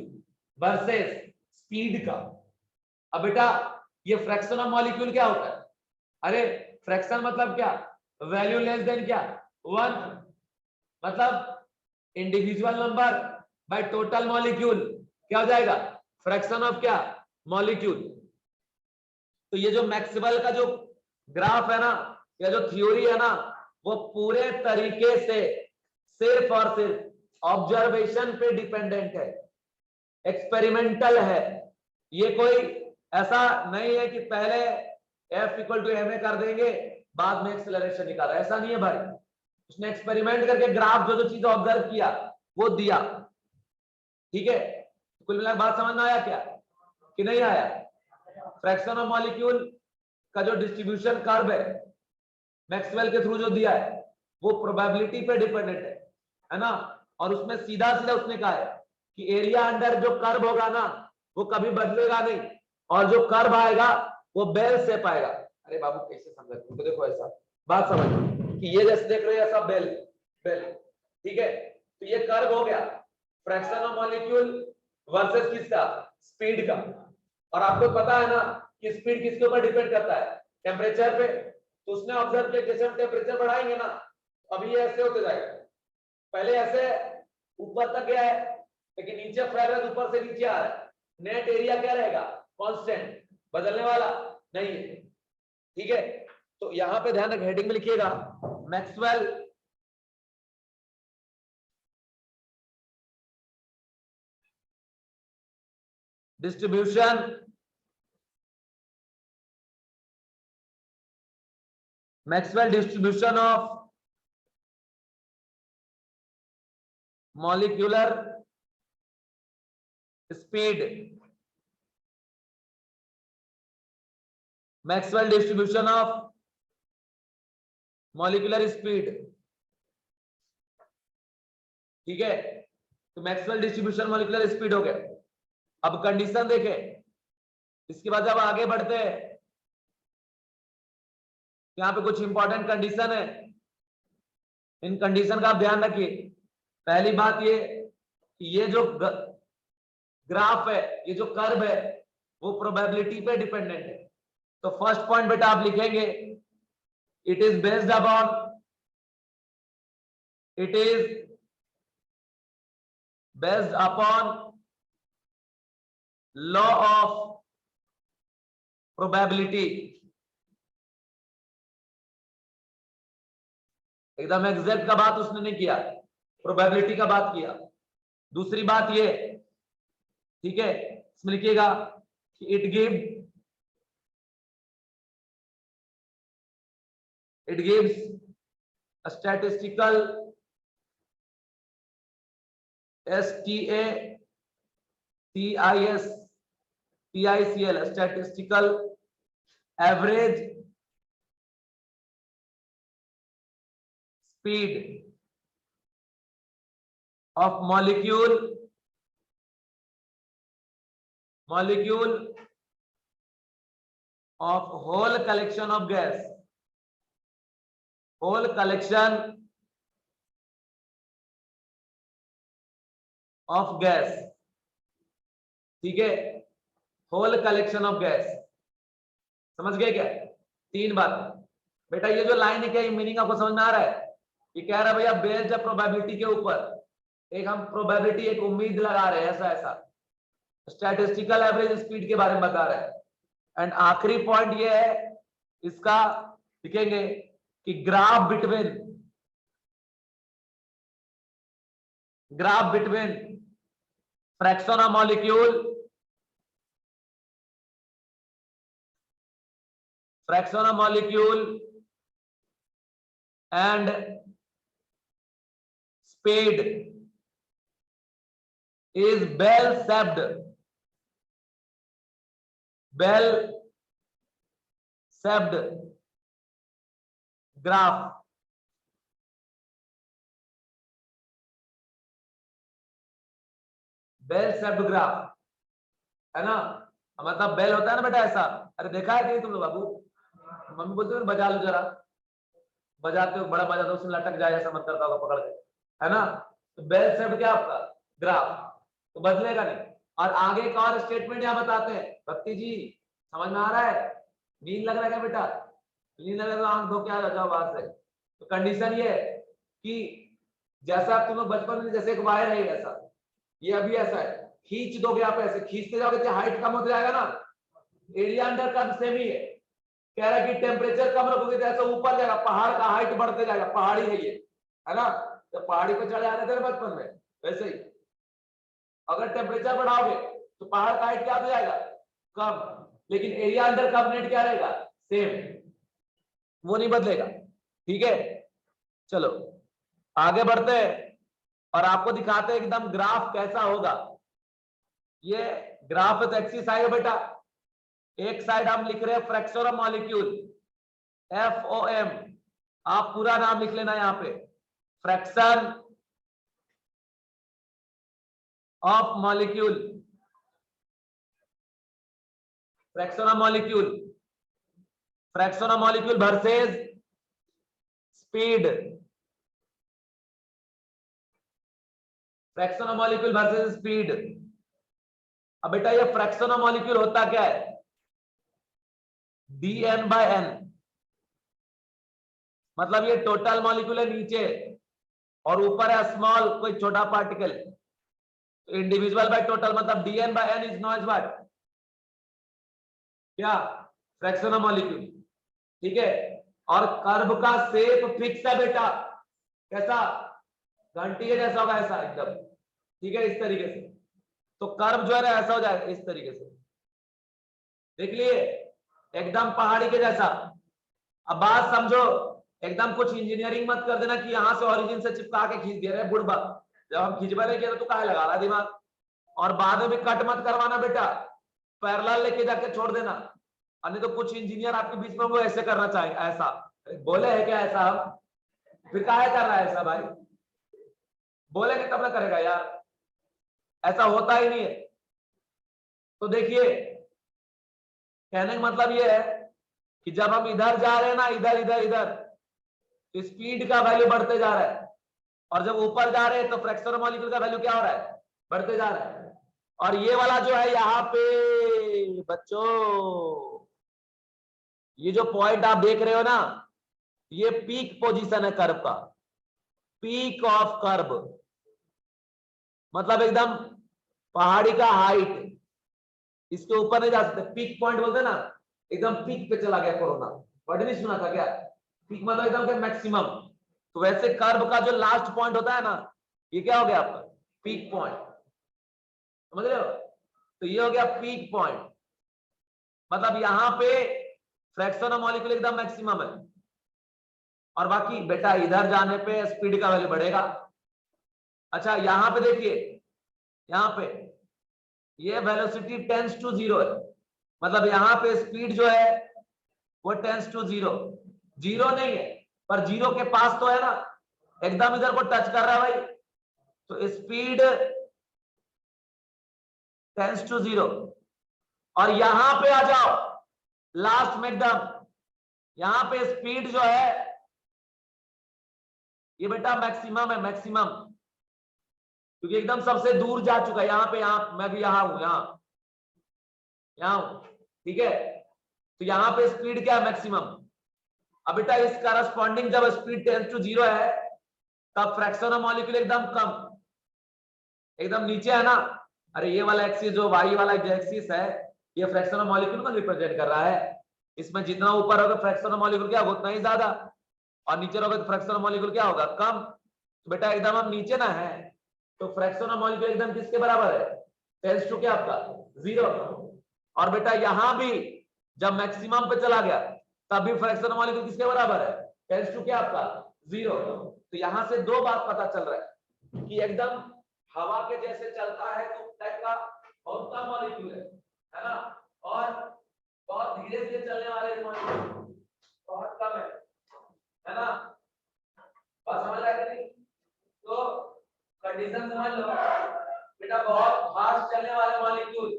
versus speed का। अब बेटा ये फ्रैक्शन ऑफ मॉलिक्यूल क्या होता है, अरे फ्रैक्शन मतलब क्या, वैल्यू लेस देन क्या, 1, मतलब individual number by total molecule, क्या हो जाएगा, फ्रैक्शन ऑफ क्या, मॉलिक्यूल। तो ये जो मैक्सवेल का जो ग्राफ है ना, या जो थ्योरी है ना, वो पूरे तरीके से सिर्फ और सिर्फ ऑब्जर्वेशन पे डिपेंडेंट है, एक्सपेरिमेंटल है। ये कोई ऐसा नहीं है कि पहले F = ma कर देंगे बाद में एक्सेलरेशन निकाला, ऐसा नहीं है भाई। उसने एक्सपेरिमेंट करके ग्राफ जो जो चीज ऑब्जर्व किया वो दिया, ठीक है। कुल मिलाकर बात समझ में आया क्या कि नहीं आया। फ्रैक्शन ऑफ मॉलिक्यूल का जो डिस्ट्रीब्यूशन कर्व है मैक्सवेल के थ्रू जो दिया है वो प्रोबेबिलिटी पे डिपेंडेंट है ना। और उसमें सीधा सीधा उसने कहा है कि एरिया अंडर जो कर्व होगा ना वो कभी बदलेगा नहीं, और जो कर्व आएगा वो बेल शेप आएगा। अरे बाबू कैसे समझ, तो देखो ऐसा बात समझ कि ये जैसे देख रहे हो ऐसा बेल बेल, ठीक है। तो ये कर्व हो गया फ्रैक्शन ऑफ मॉलिक्यूल वर्सेस किसका, स्पीड का। और आपको पता है ना कि स्पीड किसके ऊपर डिपेंड करता है, टेम्परेचर पे। तो उसने ऑब्जर्व किया जैसे हम टेम्परेचर बढ़ाएंगे ना, अभी ये ऐसे होते जाएगा, पहले ऐसे ऊपर तक गया है लेकिन नीचे फ्रेगरेंस ऊपर से नीचे आ रहा है, नेट एरिया क्या रहेगा, कांस्टेंट, बदलने वाला नहीं है, ठीक है। तो यहां पे ध्यान रख, हेडिंग में लिखिएगा Maxwell distribution Maxwell distribution of molecular speed, Maxwell distribution of molecular speed, ठीक है। तो मैक्सवेल डिस्ट्रीब्यूशन मॉलिक्यूलर स्पीड हो गया। अब कंडीशन देखें, इसके बाद जब आगे बढ़ते हैं यहाँ पे कुछ इंपॉर्टेंट कंडीशन है, इन कंडीशन का आप ध्यान रखिए। पहली बात ये जो ग्राफ है, ये जो कर्व है वो प्रोबेबिलिटी पे डिपेंडेंट है। तो फर्स्ट पॉइंट बेटा आप लिखेंगे it is based upon law of probability. एकदम एग्जैक्ट का बात उसने नहीं किया, प्रोबेबिलिटी का बात किया। दूसरी बात ये ठीक है, इसमें लिखिएगा कि it gives a statistical statistical average speed of molecule of whole collection of gas, whole collection of gas, ठीक है, whole collection of gas, समझ गए क्या? तीन बात बेटा, ये जो लाइन है क्या, ये मीनिंग आपको समझ में आ रहा है? ये कह रहा है भैया बेस्ड प्रोबेबिलिटी के ऊपर एक हम प्रोबेबिलिटी, एक उम्मीद लगा रहे हैं, ऐसा ऐसा स्टैटिस्टिकल एवरेज स्पीड के बारे में बता रहे हैं। एंड आखिरी पॉइंट ये है इसका, लिखेंगे कि graph between fraction of molecule and speed is bell-shaped graph, bell-shaped graph है ना, मतलब बेल होता है ना बेटा ऐसा, अरे देखा है कि तुम लोग बाबू, मम्मी बोलते हो बजा लो जरा, बजाते हो बड़ा बजाते हो, उसमें लटक जाए ऐसा मत करता होगा पकड़ के, है ना? तो बेल शेप्ड क्या आपका ग्राफ, तो बदलेगा नहीं। और आगे एक और स्टेटमेंट यहां बताते हैं, भक्ति जी समझ में आ रहा है? नींद लग रहा है क्या बेटा? नींद लग रहा है तो आंख धो के आ जाओ बाहर से। तो कंडीशन ये है कि जैसा आप तुम लोग बचपन में जैसे एक वायर है ऐसा, ये अभी ऐसा है, खींच दोगे आप, ऐसे खींचते जाओगे तो हाइट कम होता जाएगा ना, एरिया अंडर का सेम ही है। कह रहा है कि टेम्परेचर कम रखोगे तो ऐसा ऊपर जाएगा, पहाड़ का हाइट बढ़ते जाएगा, पहाड़ी है ये, है ना? तो पहाड़ी पर चढ़े आ रहे थे बचपन में, वैसे ही अगर टेम्परेचर बढ़ाओगे तो पहाड़ का हाइट क्या हो जाएगा? कम, लेकिन एरिया अंडर कर्व क्या रहेगा? सेम, वो नहीं बदलेगा। ठीक है, चलो आगे बढ़ते हैं और आपको दिखाते हैं एकदम ग्राफ कैसा होगा। ये ग्राफ विद एक्सिस आएगा बेटा, एक साइड हम लिख रहे हैं फ्रैक्शन ऑफ मॉलिक्यूल, FOM, आप पूरा नाम लिख लेना यहां पे, fraction of molecule, fraction of molecule versus speed, fraction of molecule versus speed. अब बेटा ये फ्रैक्शन ऑफ मॉलिक्यूल होता क्या है? dN/n, मतलब ये टोटल मॉलिक्यूल है नीचे और ऊपर है स्मॉल कोई छोटा पार्टिकल, तो इंडिविजुअल बाय टोटल, मतलब dN/n इज नॉट व्हाट, क्या? Fraction of molecule. ठीक है, और कर्व का शेप फिक्स है बेटा, कैसा? घंटी के जैसा होगा ऐसा एकदम, ठीक है, इस तरीके से। तो कर्व जो है ना ऐसा हो जाएगा इस तरीके से, देख लिए, एकदम पहाड़ी के जैसा। अब बात समझो, एकदम कुछ इंजीनियरिंग मत कर देना कि यहां से ओरिजिन से चिपका के खींच दे रहे बुढ़बा, जब हम खींचवा नहीं किया तो काहे लगा रहा दिमाग, और बाद में भी कट मत करवाना बेटा, पैरेलल लेके जाके छोड़ देना, नहीं तो कुछ इंजीनियर आपके बीच में वो ऐसे करना चाहेंगे, ऐसा बोले है क्या ऐसा, हम फिर काहे कर रहा है ऐसा भाई, बोलेंगे तब ना करेगा यार, ऐसा होता ही नहीं है। तो देखिए कहने का मतलब ये है कि जब हम इधर जा रहे हैं ना, इधर इधर इधर, तो स्पीड का वैल्यू बढ़ते जा रहा है, और जब ऊपर जा रहे हैं तो फ्रैक्शन ऑफ मॉलिक्यूल का वैल्यू क्या हो रहा है? बढ़ते जा रहा है। और ये वाला जो है यहाँ पे बच्चों, ये जो पॉइंट आप देख रहे हो ना, ये पीक पोजीशन है कर्व का, पीक ऑफ कर्व, मतलब एकदम पहाड़ी का हाइट, इसके ऊपर नहीं जा सकते, पीक पॉइंट बोलते ना, एकदम पीक पे चला गया कोरोना, वर्ड नहीं सुना था क्या? पीक मतलब एकदम मैक्सिमम। तो वैसे कर्व का जो लास्ट पॉइंट होता है ना, ये क्या हो गया आपका? पीक पॉइंट, समझ रहे हो? तो ये हो गया पीक पॉइंट, मतलब यहां पे फ्रैक्शन ऑफ मॉलिक्यूल एकदम मैक्सिमम है, और बाकी बेटा इधर जाने पे स्पीड का वैल्यू बढ़ेगा। अच्छा यहां पे देखिए, यहां पे ये वेलोसिटी टेंस टू 0 है, मतलब यहां पे स्पीड जो है वो टेंस टू 0, 0 नहीं है पर 0 के पास तो है ना, एकदम इधर को टच कर रहा है भाई, तो स्पीड टेंस टू 0। और यहां पे आ जाओ लास्ट में एकदम, यहां पे स्पीड जो है ये बेटा मैक्सिमम है, मैक्सिमम, क्योंकि एकदम सबसे दूर जा चुका है, यहां पे, यहां मैं भी यहां हूं, यहां हूं, ठीक है। तो यहां पे स्पीड क्या है, मैक्सिमम। अब बेटा इस करस्पॉन्डिंग जब स्पीड टेंस टू 0 है तब फ्रैक्शन ऑफ मॉलिक्यूल एकदम कम, एकदम नीचे है ना। अरे ये वाला एक्सिस जो वाई वाला एक्सिस है, ये फ्रैक्शन ऑफ मॉलिक्यूल को रिप्रेजेंट कर रहा है। इसमें जितना ऊपर होगा फ्रैक्शन ऑफ मॉलिक्यूल क्या होगा, उतना ही ज्यादा, और नीचे रहोगे तो फ्रैक्शन ऑफ मॉलिक्यूल क्या होगा, कम। तो बेटा एकदम हम नीचे ना है, तो फ्रैक्शन ऑफ मॉलिक्यूल एकदम किसके बराबर है, टेंस टू क्या आपका 0। और बेटा यहां भी जब मैक्सिमम पे चला गया तब भी फ्रैक्शन ऑफ मॉलिक्यूल किसके बराबर है, टेंस टू क्या आपका 0। तो यहां से दो बात पता चल रहा है कि एकदम हवा के जैसे चलता है तो टाइप का बहुत कम मॉलिक्यूल है ना, और बहुत धीरे धीरे चलने वाले मॉलिक्यूल बहुत कम है ना, बात समझ रहा है कि नहीं। तो कंडीशन समझ लो बेटा, बहुत फास्ट चलने वाले मॉलिक्यूल,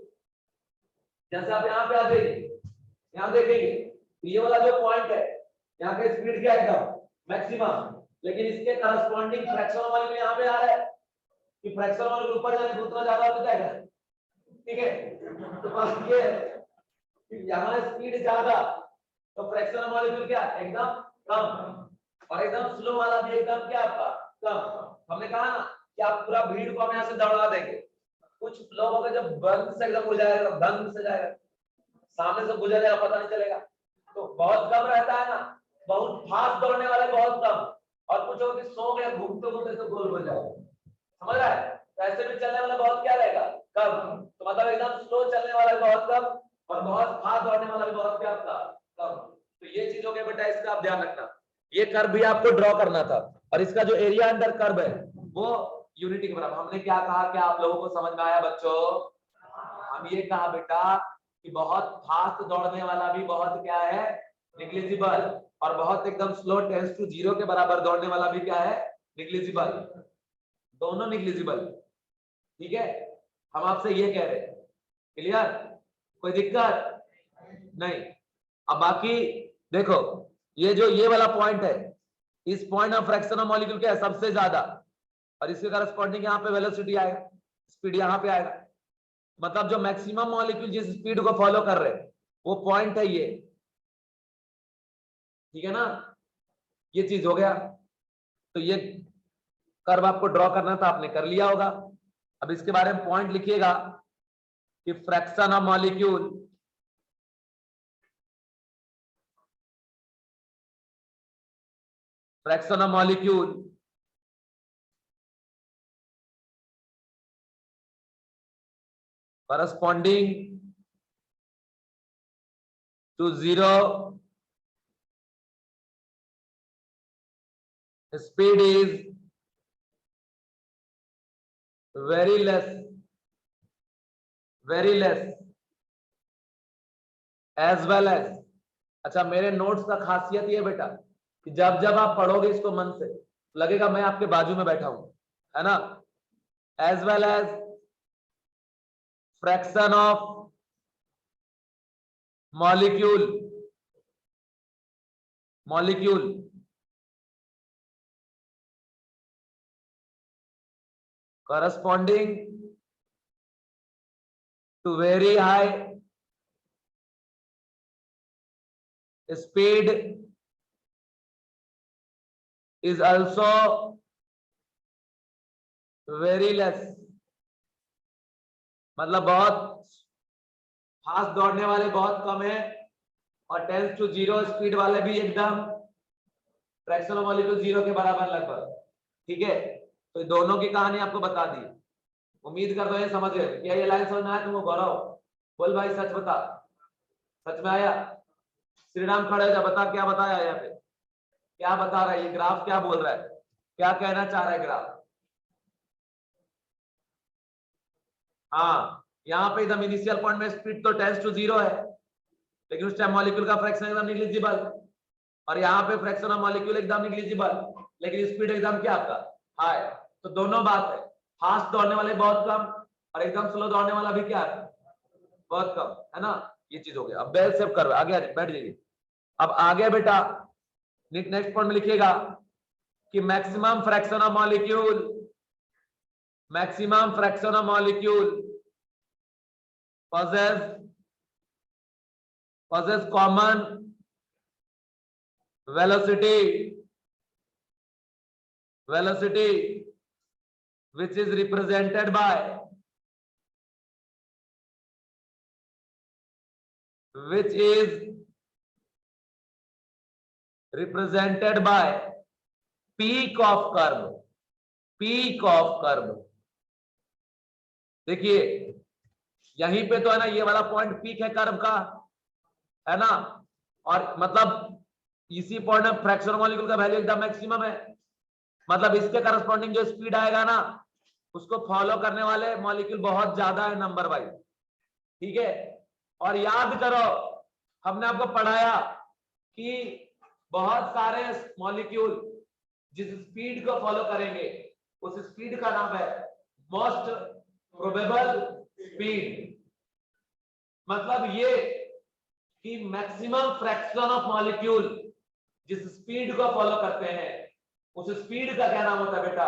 जैसे आप यहाँ पे आ जाइए, यहाँ देखेंगे ये वाला जो पॉइंट है यहाँ का स्पीड क्या है, एकदम मैक्सिमम, लेकिन इसके करस्पॉन्डिंग फ्रैक्शन ऑफ मॉलिक्यूल यहाँ पे आ रहा है कि फ्रैक्शन ऑफ मॉलिक्यूल ऊपर जाने उतना ज्यादा हो जाएगा, ठीक है। तो बात ये है कि यहाँ स्पीड ज्यादा तो फ्रैक्शन ऑफ मॉलिक्यूल क्या एकदम कम, और एकदम स्लो वाला भी एकदम क्या आपका कम। हमने कहा ना कि आप पूरा भीड़ को हम यहाँ से दौड़ा देंगे, कुछ लोग अगर जब बंद से एकदम हो जाएगा, बंद से जाएगा, सामने से गुजर जाएगा, पता नहीं चलेगा, तो बहुत कम रहता है ना। बहुत फास्ट दौड़ने वाले बहुत कम, और कुछ लोग सो गए घूमते घूमते तो गोल हो जाएगा, समझ रहा है। तो ऐसे भी चलने वाला बहुत क्या रहेगा, कम। तो मतलब एकदम स्लो चलने वाला बहुत कम, और बहुत फास्ट दौड़ने वाला भी बहुत क्या आपका कम। तो ये चीज हो गया बेटा, इसका आप ध्यान रखना। ये कर्व भी आपको ड्रॉ करना था, और इसका जो एरिया अंडर कर्व है वो यूनिटी के बराबर। हमने क्या कहा, क्या आप लोगों को समझ में आया बच्चों। हम ये कहा बेटा कि बहुत फास्ट दौड़ने वाला भी बहुत क्या है, निग्लिजिबल, और बहुत एकदम स्लो टेंस टू 0 के बराबर दौड़ने वाला भी क्या है, निग्लिजिबल, दोनों निग्लिजिबल, ठीक है। हम आपसे ये कह रहे हैं, क्लियर, कोई दिक्कत नहीं। अब बाकी देखो, ये जो ये वाला पॉइंट है, इस point of fraction of molecule क्या है सबसे ज्यादा, और इसके करस्पॉन्डिंग यहाँ पे वेलोसिटी आएगा, स्पीड यहाँ पे आएगा, मतलब जो मैक्सिमम मॉलिक्यूल जिस स्पीड को फॉलो कर रहे हैं वो पॉइंट है ये, ठीक है ना। ये चीज हो गया, तो ये कर्व आपको ड्रॉ करना था, आपने कर लिया होगा। अब इसके बारे में पॉइंट लिखिएगा कि fraction of molecule corresponding to 0 speed is very less as well as। अच्छा मेरे नोट्स का खासियत ये बेटा कि जब जब आप पढ़ोगे इसको मन से लगेगा मैं आपके बाजू में बैठा हूं, है ना। as well as fraction of molecule corresponding to very high speed is also very less, मतलब बहुत फास्ट दौड़ने वाले बहुत कम है, और टेंस टू 0 स्पीड वाले भी एकदम फ्रैक्शन ऑफ मॉलिक्यूल 0 के बराबर लगभग, ठीक है। तो दोनों की कहानी आपको बता दी। उम्मीद करता हूँ ये समझ गए। क्या ये लाइन समझ में आया तुमको? गौरव बोल भाई, सच बता, सच में आया? श्रीराम खड़े हो जा, बता क्या बताया यहाँ पे, क्या बता रहा है ये ग्राफ, क्या बोल रहा है, क्या कहना चाह रहा है ग्राफ? हाँ, यहाँ पे एकदम इनिशियल पॉइंट में स्पीड तो टेंड्स टू 0 है, लेकिन उस टाइम मॉलिक्यूल का फ्रैक्शन एकदम निग्लिजिबल, और यहाँ पे फ्रैक्शन ऑफ मॉलिक्यूल एकदम निग्लिजिबल, लेकिन स्पीड एकदम क्या आपका हाई। तो दोनों बात है, फास्ट दौड़ने वाले बहुत कम और एकदम स्लो दौड़ने वाला भी क्या है, बहुत कम, है ना? ये चीज हो गया। अब बेल सेव कर, आगे बैठ जाइए। अब आगे बेटा नेक्स्ट पॉइंट में लिखिएगा कि maximum fraction of molecule, maximum fraction of molecule possess common velocity which is represented by peak of curve, peak of curve। देखिए यहीं पे तो है ना, ये वाला पॉइंट पीक है कर्व का, है ना? और मतलब इसी पॉइंट में फ्रैक्शन मॉलिक्यूल का वैल्यू एकदम मैक्सिमम है, मतलब इसके करस्पॉन्डिंग जो स्पीड आएगा ना, उसको फॉलो करने वाले मॉलिक्यूल बहुत ज्यादा है नंबर वाइज, ठीक है? और याद करो हमने आपको पढ़ाया कि बहुत सारे मॉलिक्यूल जिस स्पीड को फॉलो करेंगे उस स्पीड का नाम है मोस्ट प्रोबेबल स्पीड। मतलब ये कि मैक्सिमम फ्रैक्शन ऑफ मॉलिक्यूल जिस स्पीड को फॉलो करते हैं उस स्पीड का क्या नाम होता है बेटा?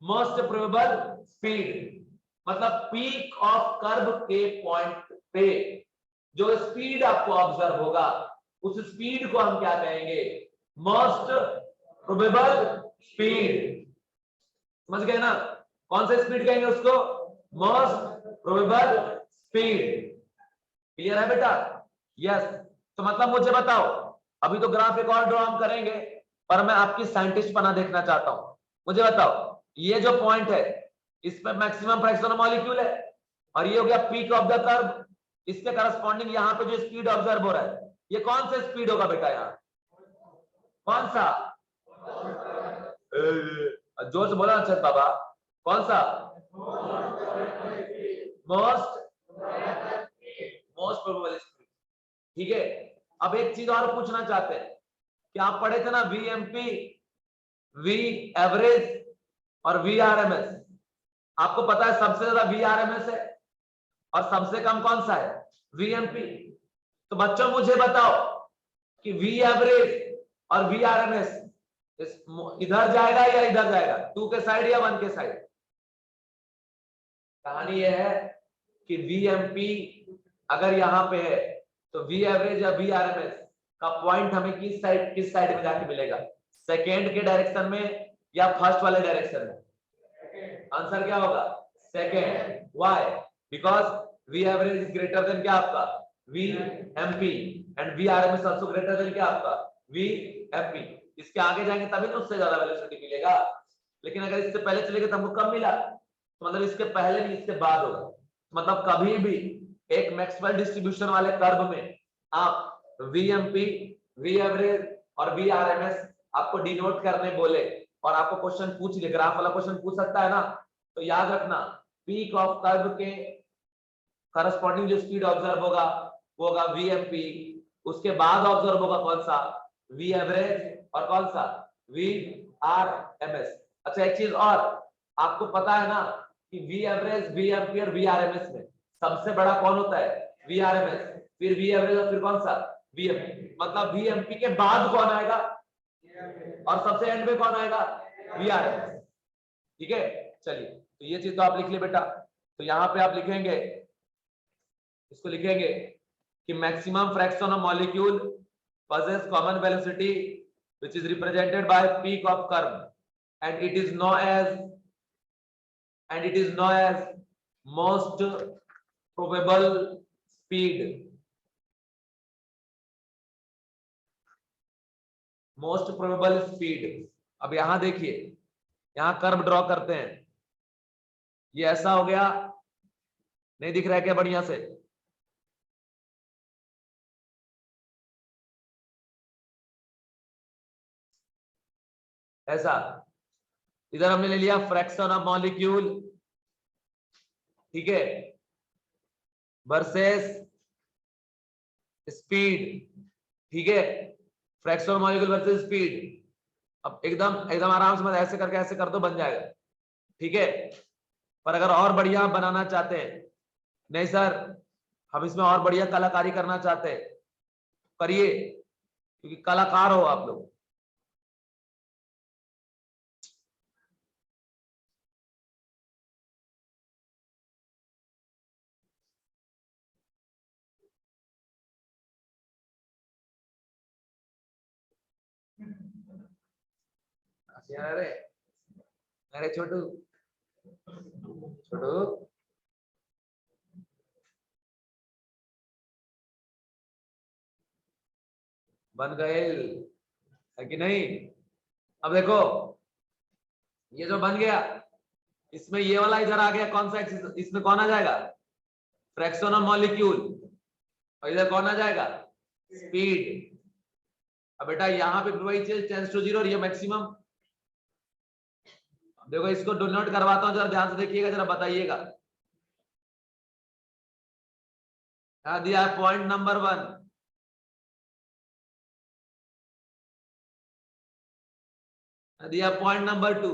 Most probable speed. मतलब पीक ऑफ कर्व के पॉइंट पे जो स्पीड आपको ऑब्जर्व होगा उस स्पीड को हम क्या कहेंगे? Most probable speed. समझ गए ना? कौन सा स्पीड कहेंगे उसको? Most probable speed. क्लियर है बेटा? यस। तो मतलब मुझे बताओ, अभी तो ग्राफ एक और ड्रॉ हम करेंगे, पर मैं आपकी साइंटिस्ट पना देखना चाहता हूं। मुझे बताओ, ये जो पॉइंट है इस पे मैक्सिमम फ्रैक्शन ऑफ मॉलिक्यूल है और ये हो गया पीक ऑफ द कर्व, इसके करस्पॉन्डिंग यहाँ पे जो स्पीड ऑब्जर्व हो रहा है ये कौन सा स्पीड होगा बेटा? यहाँ कौन सा? जोर से बोला अच्छा बाबा, कौन सा? Most probable speed. ठीक है। अब एक चीज और पूछना चाहते हैं कि आप पढ़े थे ना वीएमपी, वी एवरेज और वीआरएमएस। आपको पता है सबसे ज्यादा वीआरएमएस है और सबसे कम कौन सा है? वीएमपी। तो बच्चों मुझे बताओ कि वी एवरेज और वीआरएमएस इधर जाएगा या इधर जाएगा, 2 के साइड या 1 के साइड? कहानी यह है कि वीएमपी अगर यहां पे है तो वी एवरेज या वीआरएमएस का पॉइंट हमें किस साइड में जाके मिलेगा? सेकेंड के डायरेक्शन में या फर्स्ट वाले डायरेक्शन में? आंसर क्या होगा? Second. Why? Because V average is greater than क्या आपका? VMP and VRMS also greater than क्या आपका? वीएमपी। इसके आगे जाएंगे तभी ना उससे ज्यादा वेलोसिटी मिलेगा, लेकिन अगर इससे पहले चलेगा तो हमको कम मिला, तो मतलब इसके पहले नहीं इसके बाद होगा। मतलब कभी भी एक मैक्सवेल डिस्ट्रीब्यूशन वाले कर्व में आप वीएमपी, वी एवरेज और वीआरएमएस आपको डिनोट करने बोले और आपको क्वेश्चन पूछ ले, ग्राफ वाला क्वेश्चन पूछ सकता है ना, तो याद रखना पीक ऑफ कर्व के करस्पॉन्डिंग जो स्पीड ऑब्जर्व होगा वो होगा वीएमपी, उसके बाद ऑब्जर्व होगा कौन सा? वी एवरेज और कौन सा? वीआरएमएस। अच्छा एक चीज और, आपको पता है ना कि वी एवरेज, वीएमपी और वीआरएमएस में सबसे बड़ा कौन होता है? वीआरएमएस, फिर वी एवरेज और फिर कौन सा? वीएमपी। मतलब वीएमपी के बाद कौन आएगा और सबसे एंड में कौन आएगा? वीआरएमएस। ठीक है, चलिए तो ये चीज तो आप लिख लिए बेटा। तो यहाँ पे आप लिखेंगे, इसको लिखेंगे कि maximum fraction of molecule possess common velocity which is represented by peak of curve and it is known as most probable speed। Most probable speed. अब यहां देखिए, यहां कर्व ड्रॉ करते हैं, ये ऐसा हो गया, नहीं दिख रहा है क्या बढ़िया से? ऐसा। इधर हमने ले लिया फ्रैक्शन ऑफ मॉलिक्यूल, ठीक है, वर्सेस स्पीड, ठीक है, fraction of molecule versus speed. अब एकदम एकदम आराम से, मतलब ऐसे करके ऐसे कर दो, बन जाएगा, ठीक है। पर अगर और बढ़िया बनाना चाहते हैं, नहीं सर हम इसमें और बढ़िया कलाकारी करना चाहते हैं, करिए, क्योंकि कलाकार हो आप लोग। अरे अरे छोटू छोटू, बन गए है कि नहीं? अब देखो ये जो बन गया, इसमें ये वाला इधर आ गया, कौन सा एक्सिस, इसमें कौन आ जाएगा? Fraction of molecule. और इधर कौन आ जाएगा? स्पीड। अब बेटा यहाँ पे वही चीज टेंस टू 0 और ये मैक्सिमम। देखो इसको डिनोट करवाता हूँ, जरा ध्यान से देखिएगा, जरा बताइएगा। क्या दिया है? पॉइंट नंबर 1, दिया पॉइंट नंबर 2,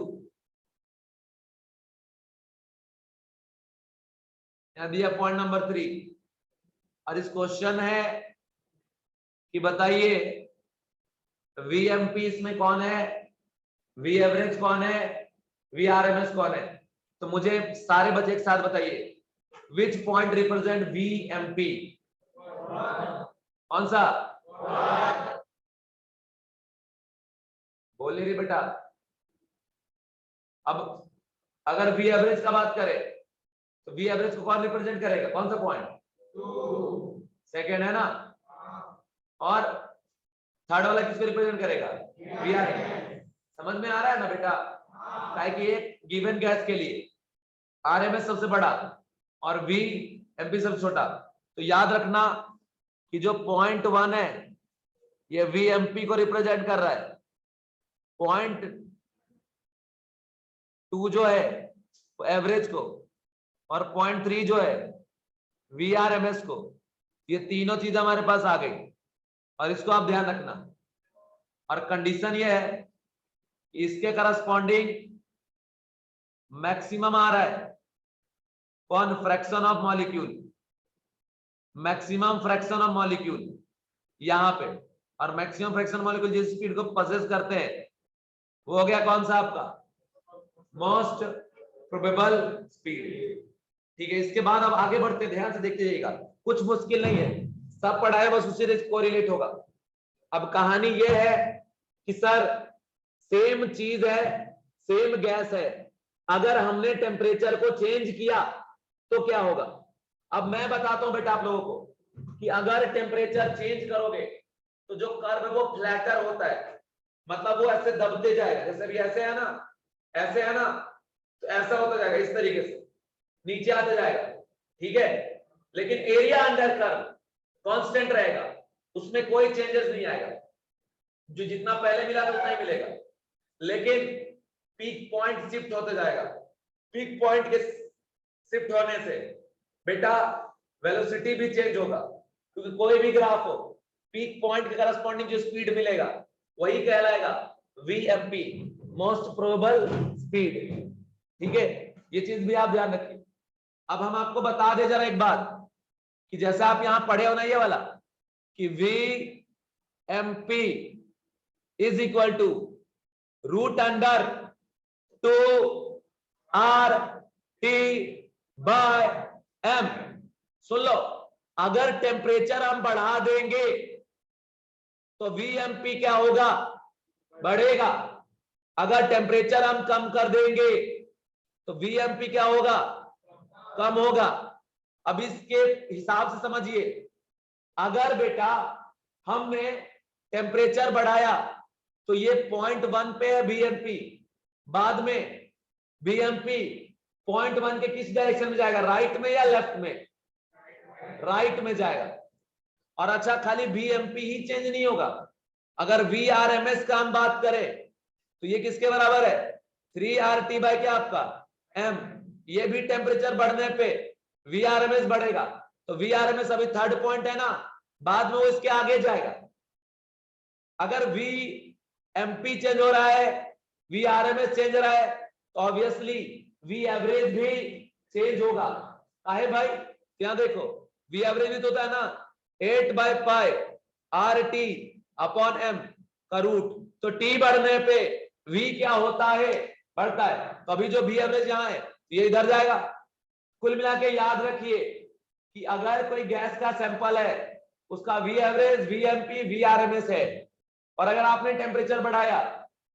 दिया पॉइंट नंबर 3। और इस क्वेश्चन है कि बताइए वीएमपी इसमें कौन है, वी एवरेज कौन है, वी आरएमएस कौन है? तो मुझे सारे बच्चे एक साथ बताइए, विच पॉइंट रिप्रेजेंट वीएमपी? कौन सा? बोल नहीं रही बेटा। अब अगर वी एवरेज का बात करें तो वी एवरेज को कौन रिप्रेजेंट करेगा? कौन सा पॉइंट? 2 सेकेंड है ना। और थर्ड वाला किसको रिप्रेजेंट करेगा? V R. समझ में आ रहा है ना बेटा? काहे कि एक गिवन गैस के लिए आरएमएस सबसे बड़ा और वी एमपी सबसे छोटा। तो याद रखना कि जो पॉइंट 1 है ये वी एमपी को रिप्रेजेंट कर रहा है, पॉइंट 2 जो है वो एवरेज को, और पॉइंट 3 जो है वीआरएमएस को। ये तीनों चीज हमारे पास आ गई और इसको आप ध्यान रखना। और कंडीशन ये है कि इसके करस्पॉन्डिंग मैक्सिमम आ रहा है कौन? Fraction of molecule, maximum fraction of molecule यहां पे। और मैक्सिमम फ्रैक्शन मॉलिक्यूल जिस स्पीड को पोजेस करते हैं वो हो गया कौन सा आपका? Most probable speed. ठीक है, इसके बाद अब आगे बढ़ते, ध्यान से देखते जाइएगा, कुछ मुश्किल नहीं है, सब पढ़ा है, बस उसी से कोरिलेट होगा। अब कहानी ये है कि सर सेम चीज है, सेम गैस है, अगर हमने टेम्परेचर को चेंज किया तो क्या होगा? अब मैं बताता हूं बेटा आप लोगों को कि अगर टेम्परेचर चेंज करोगे तो जो कर्व है वो फ्लैटर होता है, मतलब वो ऐसे दबते जाएगा, जैसे भी ऐसे है ना, ऐसे है ना, तो ऐसा होता जाएगा इस तरीके से, नीचे आता जाएगा, ठीक है। लेकिन एरिया अंडर कर्व कांस्टेंट रहेगा, उसमें कोई चेंजेस नहीं आएगा, जो जितना पहले मिला था उतना ही मिलेगा। लेकिन पीक पॉइंट शिफ्ट होते जाएगा, पीक पॉइंट के शिफ्ट होने से बेटा वेलोसिटी भी चेंज होगा, क्योंकि कोई भी ग्राफ हो पीक पॉइंट के करस्पॉन्डिंग जो स्पीड मिलेगा वही कहलाएगा वीएमपी, मोस्ट प्रोबेबल स्पीड, ठीक है। ये चीज भी आप ध्यान रखिए। अब हम आपको बता दें जरा एक बात कि जैसा आप यहां पढ़े हो ना ये वाला कि V MP is equal to root under 2 R T by M. सुन लो, अगर टेम्परेचर हम बढ़ा देंगे तो वीएमपी क्या होगा? बढ़ेगा। अगर टेम्परेचर हम कम कर देंगे तो वीएमपी क्या होगा? कम होगा। अब इसके हिसाब से समझिए, अगर बेटा हमने टेम्परेचर बढ़ाया तो ये 0.1 पे है वीएमपी, बाद में वीएमपी पॉइंट 1 के किस डायरेक्शन में जाएगा, राइट में या लेफ्ट में, राइट में जाएगा। और अच्छा खाली VMP ही चेंज नहीं होगा, अगर VRMS का हम बात करें तो ये किसके बराबर है, 3RT बाय क्या आपका M। ये भी टेम्परेचर बढ़ने पे VRMS बढ़ेगा, तो VRMS अभी थर्ड पॉइंट है ना, बाद में वो इसके आगे जाएगा। अगर VMP चेंज हो रहा है, VRMS चेंज हो रहा है, तो ऑब्वियसली V एवरेज भी चेंज होगा। काहे भाई, यहाँ देखो V एवरेज भी तो होता है ना 8/π RT अपॉन M का रूट, तो T बढ़ने पे V क्या होता है, बढ़ता है। तो अभी जो V एवरेज यहाँ है ये इधर जाएगा। कुल मिला के याद रखिए कि अगर कोई गैस का सैंपल है उसका V एवरेज, VMP, VRMS है, और अगर आपने टेम्परेचर बढ़ाया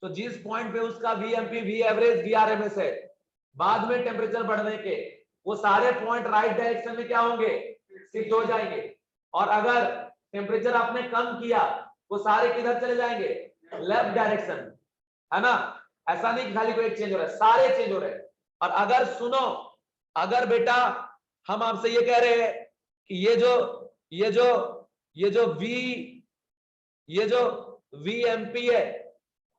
तो जिस पॉइंट पे उसका VMP, V एवरेज, VRMS है, बाद में टेम्परेचर बढ़ने के वो सारे पॉइंट राइट डायरेक्शन में क्या होंगे, शिफ्ट हो जाएंगे। और अगर टेम्परेचर आपने कम किया वो सारे किधर चले जाएंगे, लेफ्ट डायरेक्शन, है ना। ऐसा नहीं कि खाली कोई एक चेंज हो रहा है, सारे चेंज हो रहे हैं। और अगर सुनो, अगर बेटा हम आपसे ये कह रहे हैं कि ये जो VMP है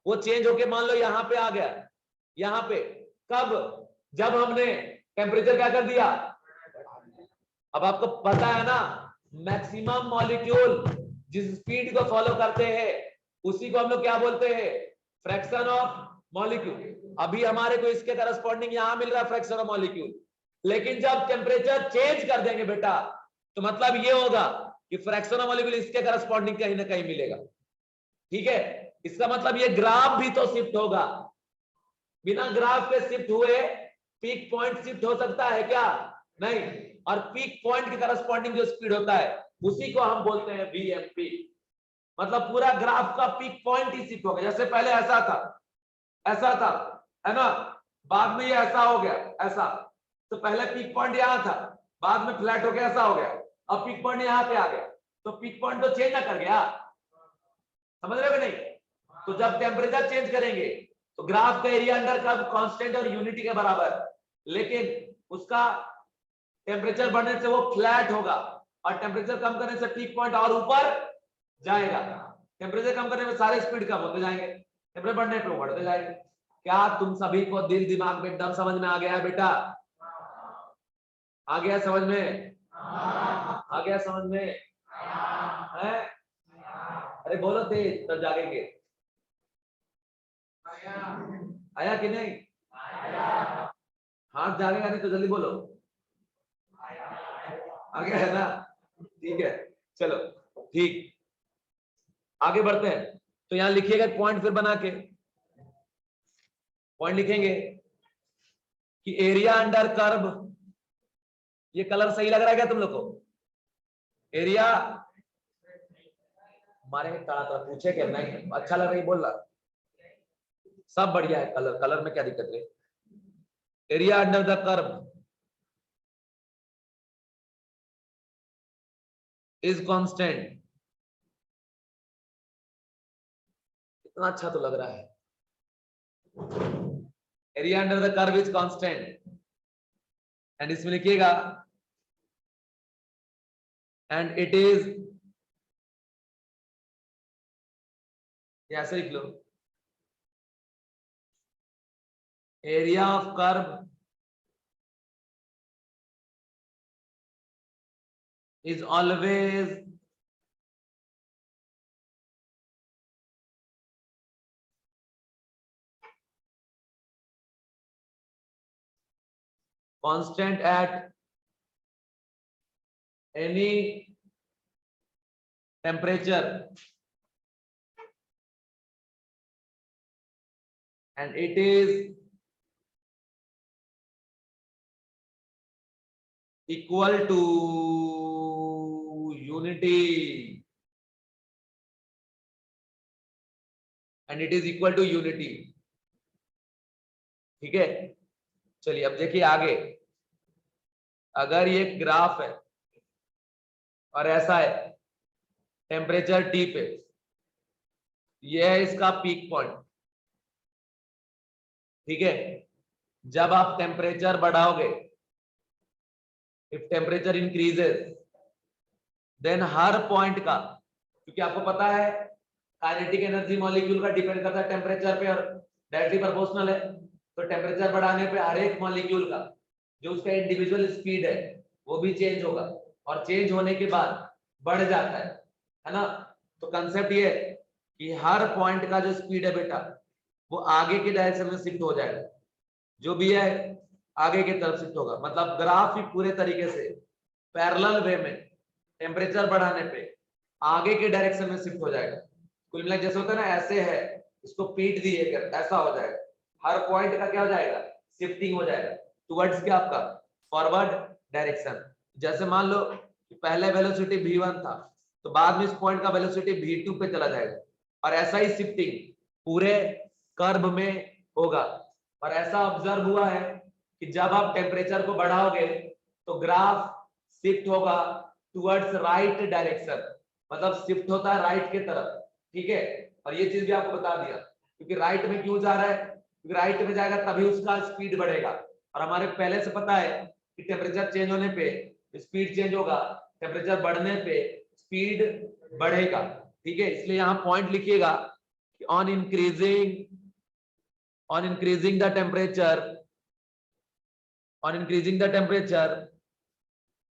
वो चेंज होके मान लो यहां पे आ गया, यहां पे कब, जब हमने टेम्परेचर क्या कर दिया। अब आपको पता है ना मैक्सिमम मॉलिक्यूल जिस स्पीड को फॉलो करते हैं उसी को हम लोग क्या बोलते हैं, फ्रैक्शन ऑफ मॉलिक्यूल। अभी हमारे को इसके करस्पॉन्डिंग यहां मिल रहा है फ्रैक्शन ऑफ मॉलिक्यूल, लेकिन जब टेम्परेचर चेंज कर देंगे बेटा तो मतलब ये होगा कि फ्रैक्शन ऑफ मॉलिक्यूल इसके करस्पॉन्डिंग कहीं ना कहीं मिलेगा। ठीक है, इसका मतलब ये ग्राफ भी तो शिफ्ट होगा, बिना ग्राफ के शिफ्ट हुए पीक पॉइंट शिफ्ट हो सकता है क्या, नहीं। और पीक पॉइंट के करस्पॉन्डिंग जो स्पीड होता है उसी को हम बोलते हैं VMP। मतलब पूरा ग्राफ का पीक पॉइंट ही शिफ्ट हो गया, जैसे पहले ऐसा था, है ना, बाद में ये ऐसा हो गया, ऐसा। तो पहले पीक पॉइंट यहां था, बाद में फ्लैट हो गया, ऐसा हो गया, अब पीक पॉइंट यहां पे आ गया, तो पीक पॉइंट तो चेंज ना कर गया, समझ रहे हो नहीं। तो जब टेम्परेचर चेंज करेंगे तो ग्राफ का एरिया अंडर कर्व कांस्टेंट और यूनिटी के बराबर, लेकिन उसका टेम्परेचर बढ़ने से वो फ्लैट होगा और टेम्परेचर कम करने से पीक पॉइंट और ऊपर जाएगा। टेम्परेचर कम करने में सारे स्पीड कम होते जाएंगे, टेम्परेचर बढ़ने पे बढ़ते जाएंगे। क्या तुम सभी को दिल दिमाग में एकदम समझ में आ गया है बेटा, आ गया समझ में, आ गया समझ में है? अरे बोलो तेज तब जागेंगे। आया कि नहीं, हाथ जागेगा नहीं तो जल्दी बोलो, आ गया है ना, ठीक है। चलो ठीक, आगे बढ़ते हैं। तो यहां लिखिएगा पॉइंट फिर बना के, पॉइंट लिखेंगे कि एरिया अंडर कर्व, ये कलर सही लग रहा है क्या तुम लोग को, एरिया हमारे तड़ा पूछे क्या, नहीं अच्छा लग रही बोल रहा, सब बढ़िया है, कलर कलर में क्या दिक्कत है। Area under the curve is constant, इतना अच्छा तो लग रहा है, area under the curve is constant, and इसमें लिखिएगा एंड इट इज, ऐसे लिख लो, area of curve is always constant at any temperature and it is equal to unity, and it is equal to unity। ठीक है, चलिए अब देखिए आगे, अगर ये ग्राफ है और ऐसा है टेम्परेचर T पे, ये है इसका पीक पॉइंट, ठीक है, जब आप टेम्परेचर बढ़ाओगे, इफ टेम्परेचर इंक्रीजेस, देन हर पॉइंट का, क्योंकि आपको पता है काइनेटिक एनर्जी मॉलिक्यूल का डिपेंड करता है टेम्परेचर पे और डायरेक्टली प्रोपोर्शनल है, तो टेम्परेचर बढ़ाने पे हर एक मॉलिक्यूल का जो उसका इंडिविजुअल स्पीड है वो भी चेंज होगा, और चेंज होने के बाद बढ़ जाता है ना। तो कंसेप्ट ये है कि हर पॉइंट का जो स्पीड है बेटा वो आगे के डायरेक्शन में शिफ्ट हो जाएगा, जो भी है आगे की तरफ शिफ्ट होगा। मतलब ग्राफ ही पूरे तरीके से पैरेलल वे में टेम्परेचर बढ़ाने पे आगे के डायरेक्शन में शिफ्ट हो जाएगा। कुल मिला जैसे होता है ना, ऐसे है, इसको पीट दिए कर, ऐसा हो जाएगा, हर पॉइंट का क्या हो जाएगा, शिफ्टिंग हो जाएगा टुवर्ड्स क्या, आपका फॉरवर्ड डायरेक्शन। जैसे मान लो कि पहले वेलोसिटी v1 था, तो बाद में इस पॉइंट का वेलोसिटी v2 पे चला जाएगा, और ऐसा ही शिफ्टिंग पूरे कर्व में होगा। और ऐसा ऑब्जर्व हुआ है कि जब आप टेम्परेचर को बढ़ाओगे तो ग्राफ शिफ्ट होगा टुवर्ड्स राइट डायरेक्शन, मतलब शिफ्ट होता है राइट के तरफ, ठीक है। और ये चीज भी आपको बता दिया, क्योंकि राइट में क्यों जा रहा है, क्योंकि राइट में जाएगा तभी उसका स्पीड बढ़ेगा, और हमारे पहले से पता है कि टेम्परेचर चेंज होने पे स्पीड चेंज होगा, टेम्परेचर बढ़ने पे स्पीड बढ़ेगा, ठीक है। इसलिए यहाँ पॉइंट लिखिएगा कि on increasing the temperature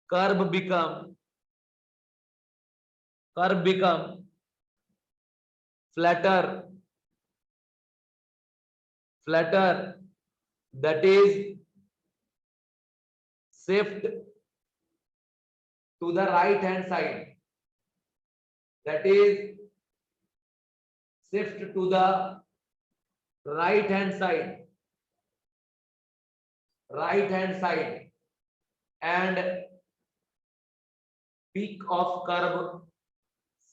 curve become flatter, that is shift to the right hand side, that is shift to the right hand side, and peak of curve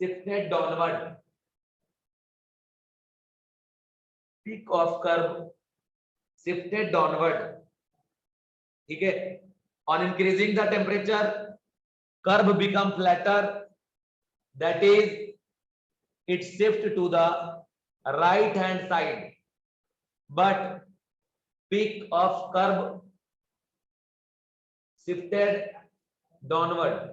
shifted downward, ठीक है। on increasing the temperature curve become flatter, that is it shift to the right hand side, but peak of curve shifted downward,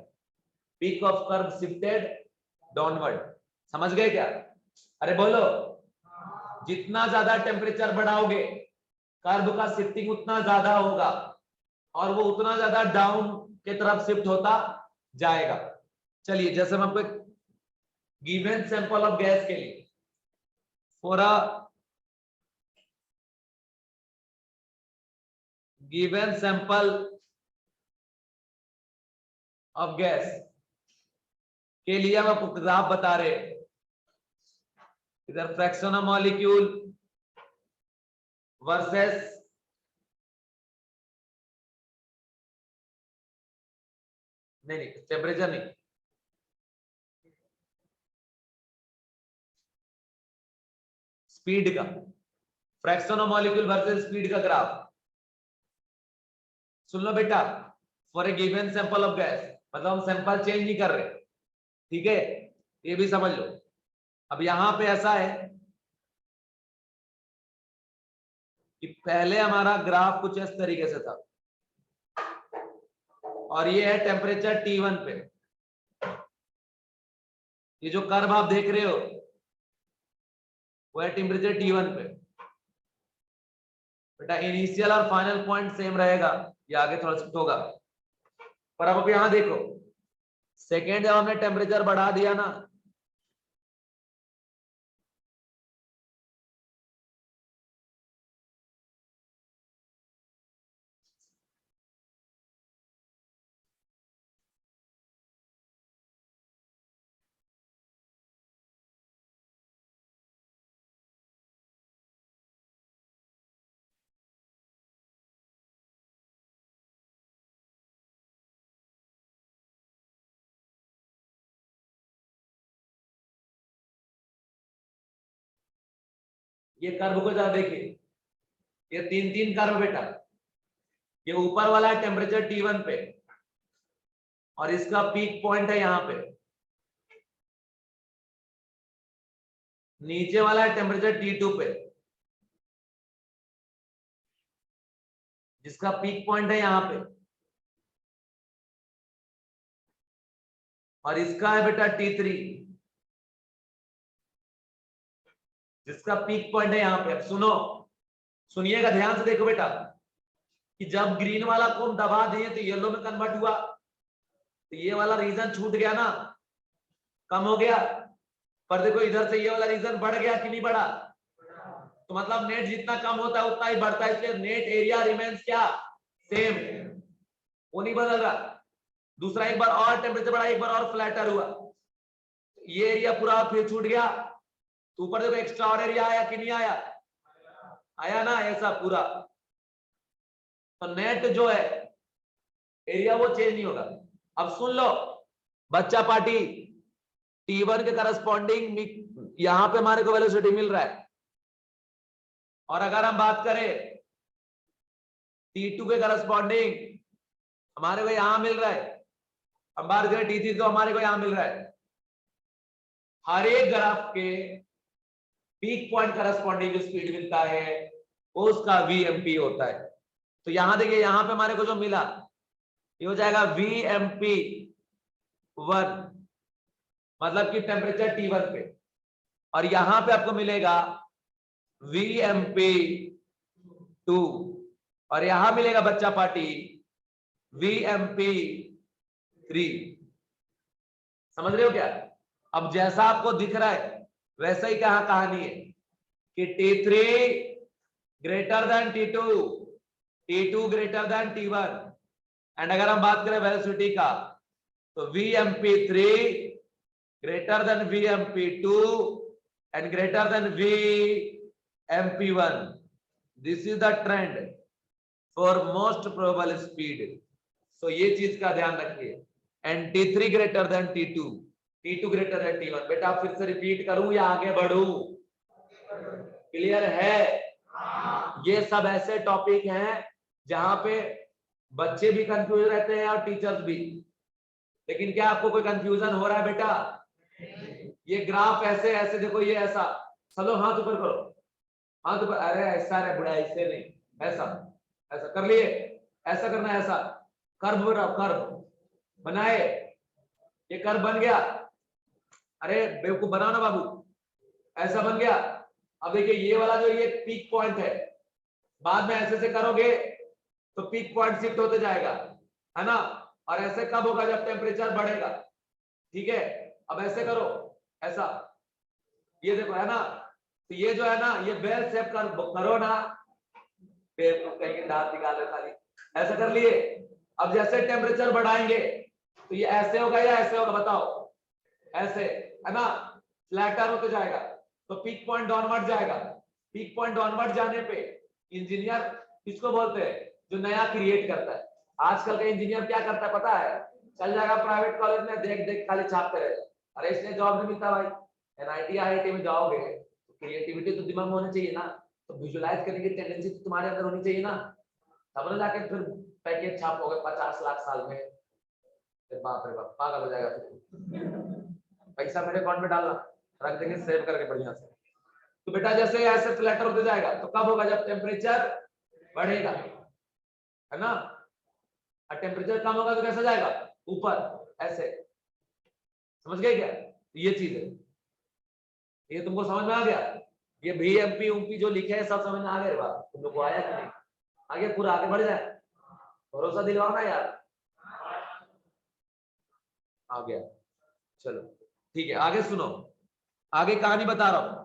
समझ गए क्या? अरे बोलो, जितना ज्यादा टेम्परेचर बढ़ाओगे कर्व का शिफ्टिंग उतना ज्यादा होगा, और वो उतना ज्यादा डाउन के तरफ शिफ्ट होता जाएगा। चलिए, जैसे हम आपको गिवन सैंपल ऑफ गैस के लिए, for a given sample of gas के लिए हम आपको ग्राफ बता रहे हैं, इधर फ्रैक्शन ऑफ मॉलिक्यूल वर्सेस नहीं टेम्परेचर नहीं, स्पीड का, fraction of molecule versus speed का ग्राफ। सुन लो बेटा, for a given sample of gas, मतलब हम सैंपल चेंज नहीं कर रहे, ठीक है, ये भी समझ लो। अब यहां पे ऐसा है कि पहले हमारा ग्राफ कुछ इस तरीके से था, और ये है टेम्परेचर T1 पे, ये जो कर्व आप देख रहे हो वो है टेम्परेचर T1 पे। बेटा इनिशियल और फाइनल पॉइंट सेम रहेगा, ये आगे थोड़ा शिफ्ट होगा। पर अब यहां देखो, सेकेंड जब हमने टेम्परेचर बढ़ा दिया ना, ये कर्व को जरा देखिए, ये तीन तीन कर्व बेटा, ये ऊपर वाला है टेम्परेचर T1 पे, और इसका पीक पॉइंट है यहाँ पे, नीचे वाला है टेम्परेचर T2 पे, जिसका पीक पॉइंट है यहाँ पे, और इसका है बेटा T3 जिसका पीक पॉइंट है यहाँ पे। अब सुनो, सुनिएगा ध्यान से, देखो बेटा कि जब ग्रीन वाला को हम दबा दिए तो येलो में कन्वर्ट हुआ, तो ये वाला रीजन छूट गया ना, कम हो गया। पर देखो इधर से ये वाला रीजन बढ़ गया कि नहीं बढ़ा, तो मतलब नेट जितना कम होता है उतना ही बढ़ता है, इसलिए नेट एरिया रिमेन्स क्या, सेम, वो नहीं बदल रहा। दूसरा, एक बार और टेम्परेचर बढ़ा, एक बार और फ्लैटर हुआ, ये एरिया पूरा फिर छूट गया, तो ऊपर देखो एक्स्ट्रा और एरिया आया कि नहीं आया, आया ना, ऐसा पूरा। तो नेट जो है एरिया वो चेंज नहीं होगा। अब सुन लो बच्चा पार्टी, T1 के करस्पॉन्डिंग यहां पे हमारे को वेलोसिटी मिल रहा है, और अगर हम बात करें T2 के करस्पॉन्डिंग हमारे को यहां मिल रहा है, हम बात करें T3 तो हमारे को यहां मिल रहा है। हर एक ग्राफ के पीक पॉइंट करस्पॉन्डिंग जो स्पीड मिलता है वो उसका VMP होता है। तो यहां देखिए, यहां पे हमारे को जो मिला ये हो जाएगा VMP1, मतलब कि टेम्परेचर T1 पे, और यहां पे आपको मिलेगा VMP2, और यहां मिलेगा बच्चा पार्टी VMP3। समझ रहे हो क्या? अब जैसा आपको दिख रहा है वैसा ही कहा कहानी है कि T3 greater than T2, T2 greater than T1, and अगर हम बात करें वेलोसिटी का तो VMP3 greater than VMP2 and greater than VMP1। This is the trend for most probable speed. So ये चीज का ध्यान रखिए। And T3 greater than T2, T2 greater than T1। बेटा फिर से रिपीट करूं या आगे बढ़ूं? क्लियर है? ये सब ऐसे टॉपिक हैं जहां पे बच्चे भी कंफ्यूज रहते हैं और टीचर्स भी। लेकिन क्या आपको कोई कंफ्यूजन हो रहा है बेटा? ये ग्राफ ऐसे ऐसे देखो, ये ऐसा, चलो हाथ ऊपर करो, हाथ ऊपर, अरे ऐसा रे बुढ़ा, इससे नहीं, ऐसा, ऐसा कर लिए, ऐसा करना है, ऐसा कर्व बनाओ, कर्व बनाए, ये कर्व बन गया, अरे बेवकूफ बनाओ ना बाबू, ऐसा बन गया। अब देखिए ये वाला जो ये पीक पॉइंट है, बाद में ऐसे से करोगे तो पीक पॉइंट शिफ्ट होते जाएगा, है ना, और ऐसे कब होगा? जब टेम्परेचर बढ़ेगा, ठीक है। अब ऐसे करो, ऐसा, ये देखो, है ना, तो ये जो है ना, ये बेल शेप करो ना, कहीं दांत निकाल रहे खाली, ऐसा कर लिए। अब जैसे टेम्परेचर बढ़ाएंगे तो ये ऐसे होगा या ऐसे होगा, बताओ? ऐसे, है ना, फ्लैटर होते जाएगा, तो पीक पॉइंट डाउनवर्ड जाएगा। पीक पॉइंट डाउनवर्ड जाने पे इंजीनियर किसको बोलते हैं? जो नया क्रिएट करता है। आजकल का इंजीनियर क्या करता है पता है? चल जाएगा प्राइवेट कॉलेज में, देख देख खाली छापते रहेगा, अरे इसलिए जॉब नहीं मिलता भाई। NIT IIT में जाओगे तो क्रिएटिविटी तो दिमाग में होनी चाहिए ना, तो विजुलाइज करने की टेंडेंसी तो तुम्हारे अंदर होनी चाहिए ना, तब ना जाके फिर पैकेज छापोगे 50 लाख साल में। बाप रे बाप, पागल हो जाएगा फिर। पैसा मेरे अकाउंट में डालना, रख देंगे सेव करके बढ़िया से। तो बेटा जैसे ऐसे फ्लैटर होते जाएगा, तो कब होगा? जब टेम्परेचर बढ़ेगा, है ना, और टेम्परेचर कम होगा तो कैसा जाएगा? ऊपर, ऐसे। समझ गए क्या? ये चीज है, ये तुमको समझ में आ गया? ये VMP UMP जो लिखे हैं सब समझ में आ गए? बात तुम लोग को आया कि नहीं? आगे पूरा आगे बढ़ जाए, भरोसा दिलवाओ ना यार। आ गया, चलो ठीक है, आगे सुनो, आगे कहानी बता रहा हूं।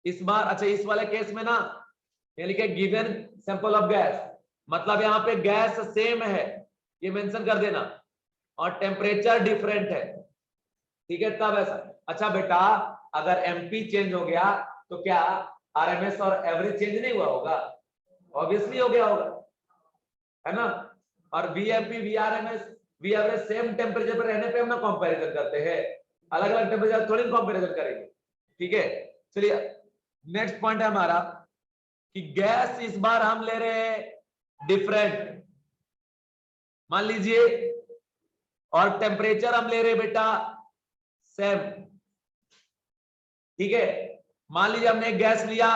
इस बार अच्छा, इस वाले केस में ना ये लिखे गिवन सैंपल ऑफ गैस, मतलब यहाँ पे गैस सेम है, ये मेंशन कर देना, और टेम्परेचर डिफरेंट है, ठीक है, तब ऐसा। अच्छा बेटा, अगर MP चेंज हो गया तो क्या RMS और एवरेज चेंज नहीं हुआ होगा? ऑब्वियसली हो गया होगा, है ना। और VMP VRMS V average same temperature पर रहने पे हम ना कंपैरिजन करते हैं, अलग अलग टेम्परेचर थोड़ी कंपैरिजन करेंगे, ठीक है। चलिए नेक्स्ट पॉइंट है हमारा कि गैस इस बार हम ले रहे हैं डिफरेंट, मान लीजिए, और टेम्परेचर हम ले रहे हैं बेटा सेम, ठीक है। मान लीजिए हमने एक गैस लिया,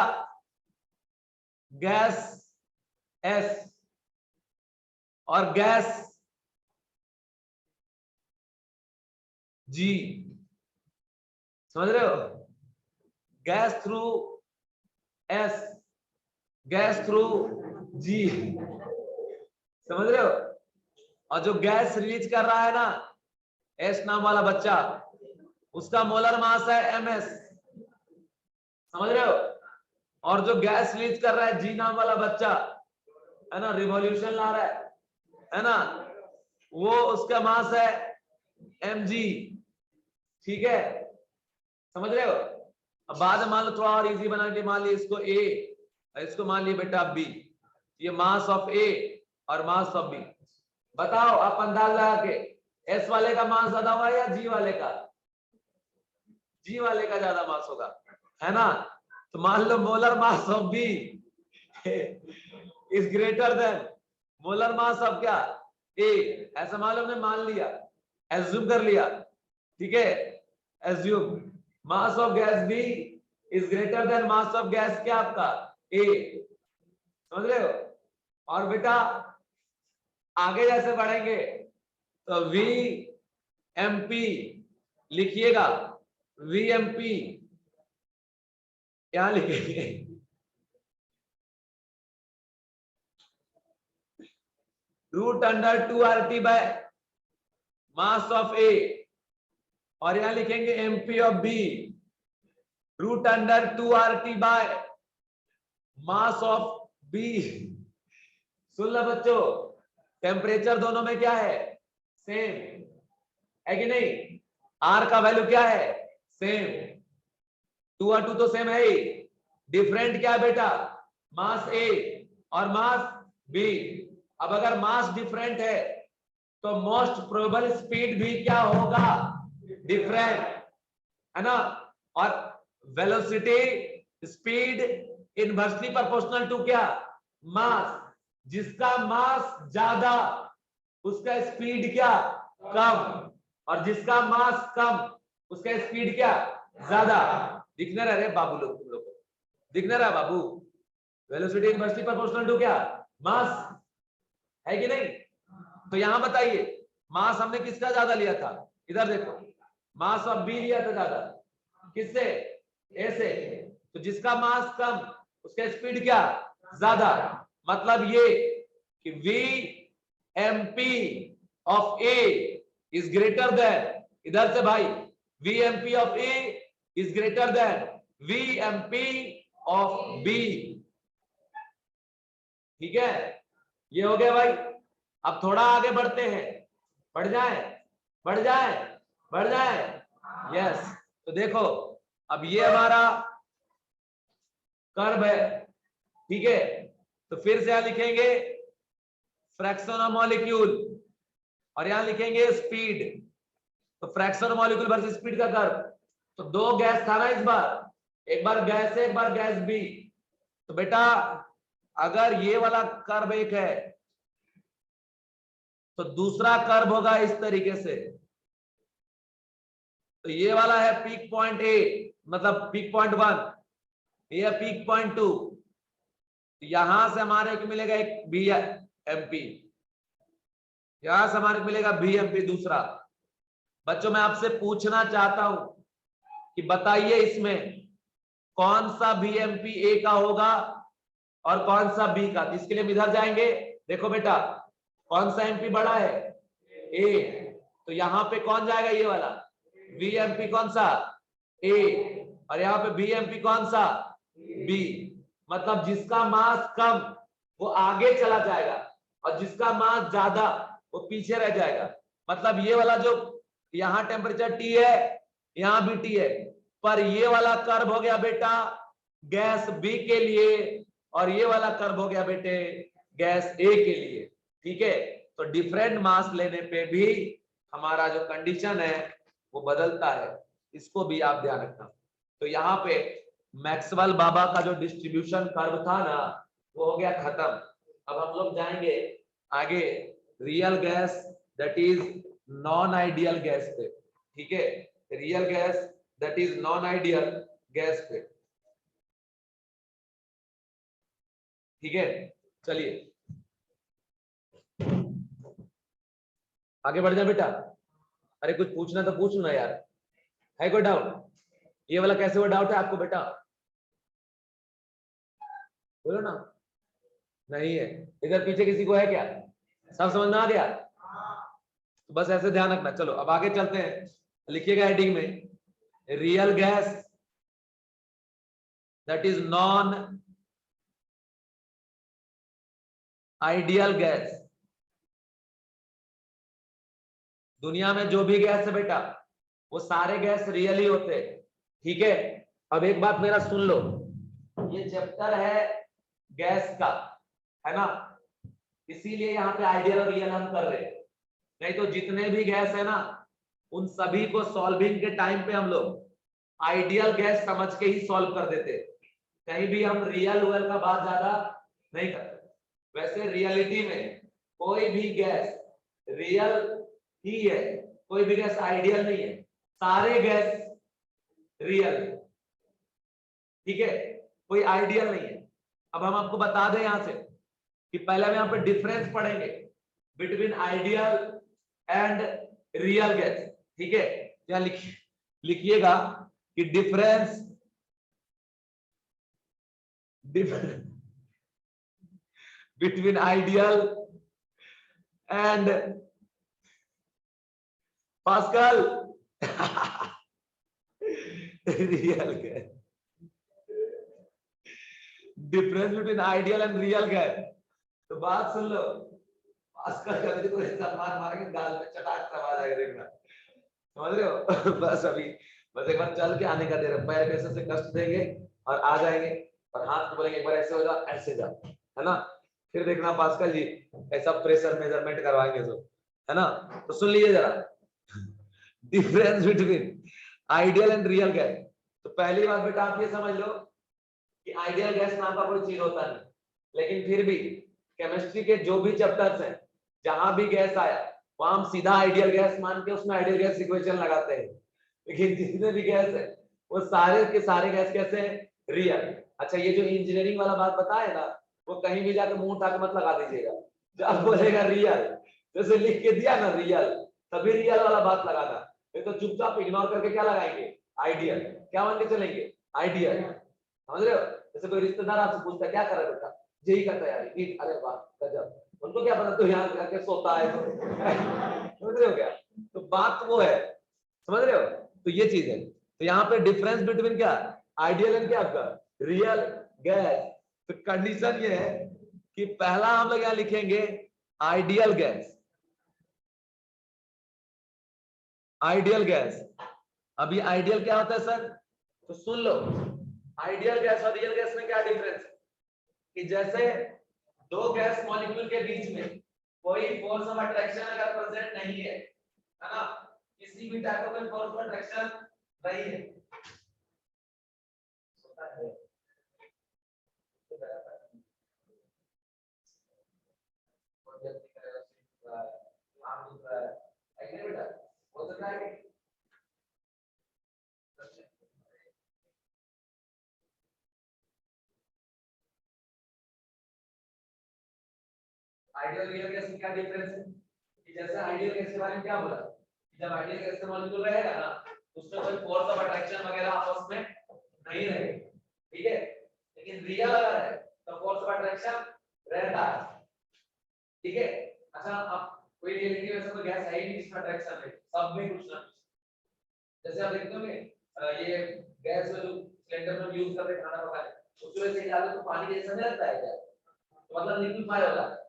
गैस एस और गैस जी, समझ रहे हो? Gas through S, gas through G, समझ रहे हो? और जो गैस रिलीज कर रहा है ना, एस नाम वाला बच्चा, उसका मोलर मास है ms, समझ रहे हो? और जो गैस रिलीज कर रहा है जी नाम वाला बच्चा, है ना, रिवॉल्यूशन ला रहा है ना, वो उसका मास है mg, ठीक है? समझ रहे हो? अब बाद में मान लो थोड़ा और इजी बना के, मान लीजिए इसको ए, इसको मान लीजिए बेटा बी, ये मास ऑफ ए और मास ऑफ बी। बताओ आप अंदाज लगा के, एस वाले का मास ज्यादा होगा या जी वाले का? जी वाले का ज्यादा मास होगा, है ना? तो मान लो molar mass of B is greater than molar mass of क्या? ए। ऐसा मान लो हमने मान लिया, एज्यूम कर लिया, ठीक है? Assume mass of gas B is greater than mass of gas क्या आपका? ए, समझ रहे हो? और बेटा आगे जैसे बढ़ेंगे तो वी एम पी लिखिएगा, वी एम पी क्या लिखेंगे? Root under 2RT by mass of A, और यहां लिखेंगे MP of B root under 2RT by mass of B. सुन लो बच्चों, टेम्परेचर दोनों में क्या है? सेम है कि नहीं? आर का वैल्यू क्या है? सेम, 2 और 2 तो सेम है ही, डिफरेंट क्या है बेटा? मास ए और मास बी। अब अगर मास डिफरेंट है तो मोस्ट प्रोबेबल स्पीड भी क्या होगा? डिफरेंट, है ना? और velocity, speed inversely proportional to क्या? मास। जिसका मास ज्यादा उसका स्पीड क्या? कम, और जिसका मास कम उसका स्पीड क्या? ज्यादा। दिखने रहा रे बाबू लोग, तुम लोग को दिखने रहा बाबू? वेलोसिटी इनवर्सली प्रोपोर्शनल टू क्या? मास, है कि नहीं? तो यहां बताइए मास हमने किसका ज्यादा लिया था? इधर देखो, मास ऑफ बी लिया था ज्यादा, किससे? ए से। तो जिसका मास कम उसका स्पीड क्या? ज्यादा। मतलब ये कि V M P of A is greater than, इधर से भाई, V M P of A is greater than V M P of B, ठीक है? ये हो गया भाई। अब थोड़ा आगे बढ़ते हैं, बढ़ जाए, बढ़ जाए, बढ़ जाए, यस। तो देखो अब ये हमारा कर्व है, ठीक है? तो फिर से यहां लिखेंगे फ्रैक्शन ऑफ मॉलिक्यूल और यहां लिखेंगे स्पीड। तो fraction of molecule versus speed का कर्व। तो दो गैस था ना इस बार, एक बार गैस ए, एक बार गैस बी। तो बेटा अगर ये वाला कर्व एक है तो दूसरा कर्व होगा इस तरीके से। तो ये वाला है पीक पॉइंट ए, मतलब पीक पॉइंट 1, ये पीक पॉइंट 2। यहां से हमारे को मिलेगा एक बी एमपी, यहां से हमारे को मिलेगा बी एमपी दूसरा। बच्चों मैं आपसे पूछना चाहता हूं कि बताइए इसमें कौन सा बीएमपी ए का होगा और कौन सा बी का? तो इसके लिए हम इधर जाएंगे। देखो बेटा कौन सा एमपी बड़ा है? ए। तो यहां पे कौन जाएगा? ये वाला बीएमपी कौन सा? ए। और यहाँ पे बीएमपी कौन सा? बी। मतलब जिसका मास कम वो आगे चला जाएगा और जिसका मास ज्यादा वो पीछे रह जाएगा। मतलब ये वाला जो यहाँ टेम्परेचर टी है, यहाँ भी टी है, पर ये वाला कर्व हो गया बेटा गैस बी के लिए और ये वाला कर्व हो गया बेटे गैस ए के लिए, ठीक है? तो डिफरेंट मास लेने पे भी हमारा जो कंडीशन है वो बदलता है, इसको भी आप ध्यान रखना। तो यहाँ पे मैक्सवेल बाबा का जो डिस्ट्रीब्यूशन कर्व था ना वो हो गया खत्म। अब हम लोग जाएंगे आगे real gas that is non ideal gas पे, ठीक है? Real gas that is non ideal gas पे। ठीक है, चलिए आगे बढ़ जाए बेटा। अरे कुछ पूछना तो पूछ ना यार, है कोई डाउट? ये वाला कैसे हुआ डाउट है आपको बेटा? बोलो ना। नहीं है? इधर पीछे किसी को है क्या? सब समझ में आ गया? तो बस ऐसे ध्यान रखना। चलो अब आगे चलते हैं, लिखिएगा हेडिंग में, real gas that is non ideal gas. दुनिया में जो भी गैस है बेटा वो सारे गैस रियल ही होते हैं, ठीक है? अब एक बात मेरा सुन लो, ये चैप्टर है गैस का, है ना? इसीलिए यहाँ पे आइडियल और रियल हम कर रहे हैं। नहीं तो जितने भी गैस है ना उन सभी को सॉल्विंग के टाइम पे हम लोग आइडियल गैस समझ के ही सॉल्व कर देते, कहीं भी हम रियल वेल का बात ज्यादा नहीं करते। वैसे रियलिटी में कोई भी गैस रियल ही है, कोई भी गैस आइडियल नहीं है, सारे गैस रियल, ठीक है? कोई आइडियल नहीं है। अब हम आपको बता दें यहां से कि पहले हम यहाँ पे डिफरेंस पढ़ेंगे between ideal and real gas, ठीक है? यहाँ लिखिएगा कि difference between ideal and pascal real gas, difference between ideal and real gas. तो बात सुन लो, पास्कल कभी तो ऐसा मार मारेंगे गाल में चटाक से आवाज आएगा, देखना, समझ रहे हो? बस अभी बस एक बार चल के आने का दे रहे, पैर कैसे से कष्ट देंगे और आ जाएंगे और हाथ को बोलेंगे एक बार ऐसे हो जाओ, ऐसे जाओ, है ना? फिर देखना पास्कल जी ऐसा प्रेशर मेजरमेंट करवाएंगे तो, है ना? तो सुन लीजिए जरा, difference between ideal and real gas. तो पहली बात बेटा आप ये समझ लो कि आइडियल गैस नाम का कोई चीज होता नहीं, लेकिन फिर भी केमिस्ट्री के जो भी चैप्टर्स हैं जहां भी गैस आया वहां हम सीधा आइडियल गैस मान के उसमें आइडियल गैस इक्वेशन लगाते हैं, लेकिन जितने भी गैस है वो सारे के सारे गैस कैसे हैं? रियल। अच्छा ये जो इंजीनियरिंग वाला बात बताया ना वो कहीं भी जाकर मुंह उठा के मत लगा दीजिएगा, जब बोलेगा रियल जैसे लिख के दिया ना रियल, तभी रियल वाला बात लगाना, नहीं तो चुपचाप इग्नोर करके क्या लगाएंगे? आइडियल। क्या मान के चलेंगे? आइडियल, समझ रहे हो? जैसे कोई रिश्तेदार आपसे पूछता है क्या कर रहे हो बेटा? जेई का तैयारी, ठीक, अरे वाह गजब, उनको क्या पता तो यहाँ जाके सोता है समझ रहे हो क्या? तो बात वो है, समझ रहे हो? तो ये चीज है। तो यहाँ पे डिफरेंस बिटवीन क्या आइडियल एंड क्या आपका रियल गैस। तो कंडीशन ये है कि पहला हम लोग यहाँ लिखेंगे आइडियल गैस, आइडियल गैस। अभी आइडियल क्या होता है सर? तो सुन लो, आइडियल गैस और रियल गैस में क्या डिफरेंस है कि जैसे दो गैस मॉलिक्यूल के बीच में कोई फोर्स ऑफ अट्रैक्शन अगर प्रेजेंट नहीं है ना, किसी भी टाइप का कोई फोर्स ऑफ अट्रैक्शन नहीं है, आइडियल रियल गैस में क्या डिफरेंस है कि जैसे आइडियल गैस के बारे में क्या बोला कि जब आइडियल गैस का मॉलिक्यूल रहेगा ना उसमें कोई फोर्स ऑफ अट्रैक्शन वगैरह आपस में नहीं रहेगी, ठीक है? लेकिन रियल अगर है तो फोर्स ऑफ अट्रैक्शन रहता है, ठीक है? अच्छा अब कोई रियलिटी में ऐसा कोई गैस है ही नहीं जिसमें अट्रैक्शन है, सब में कुछ ना कुछ, जैसे आप देखते होंगे ये गैस जो सिलेंडर में यूज करते खाना पकाने उसमें से डालो तो पानी जैसा नहीं रहता है क्या? तो मतलब लिक्विफाई होता है,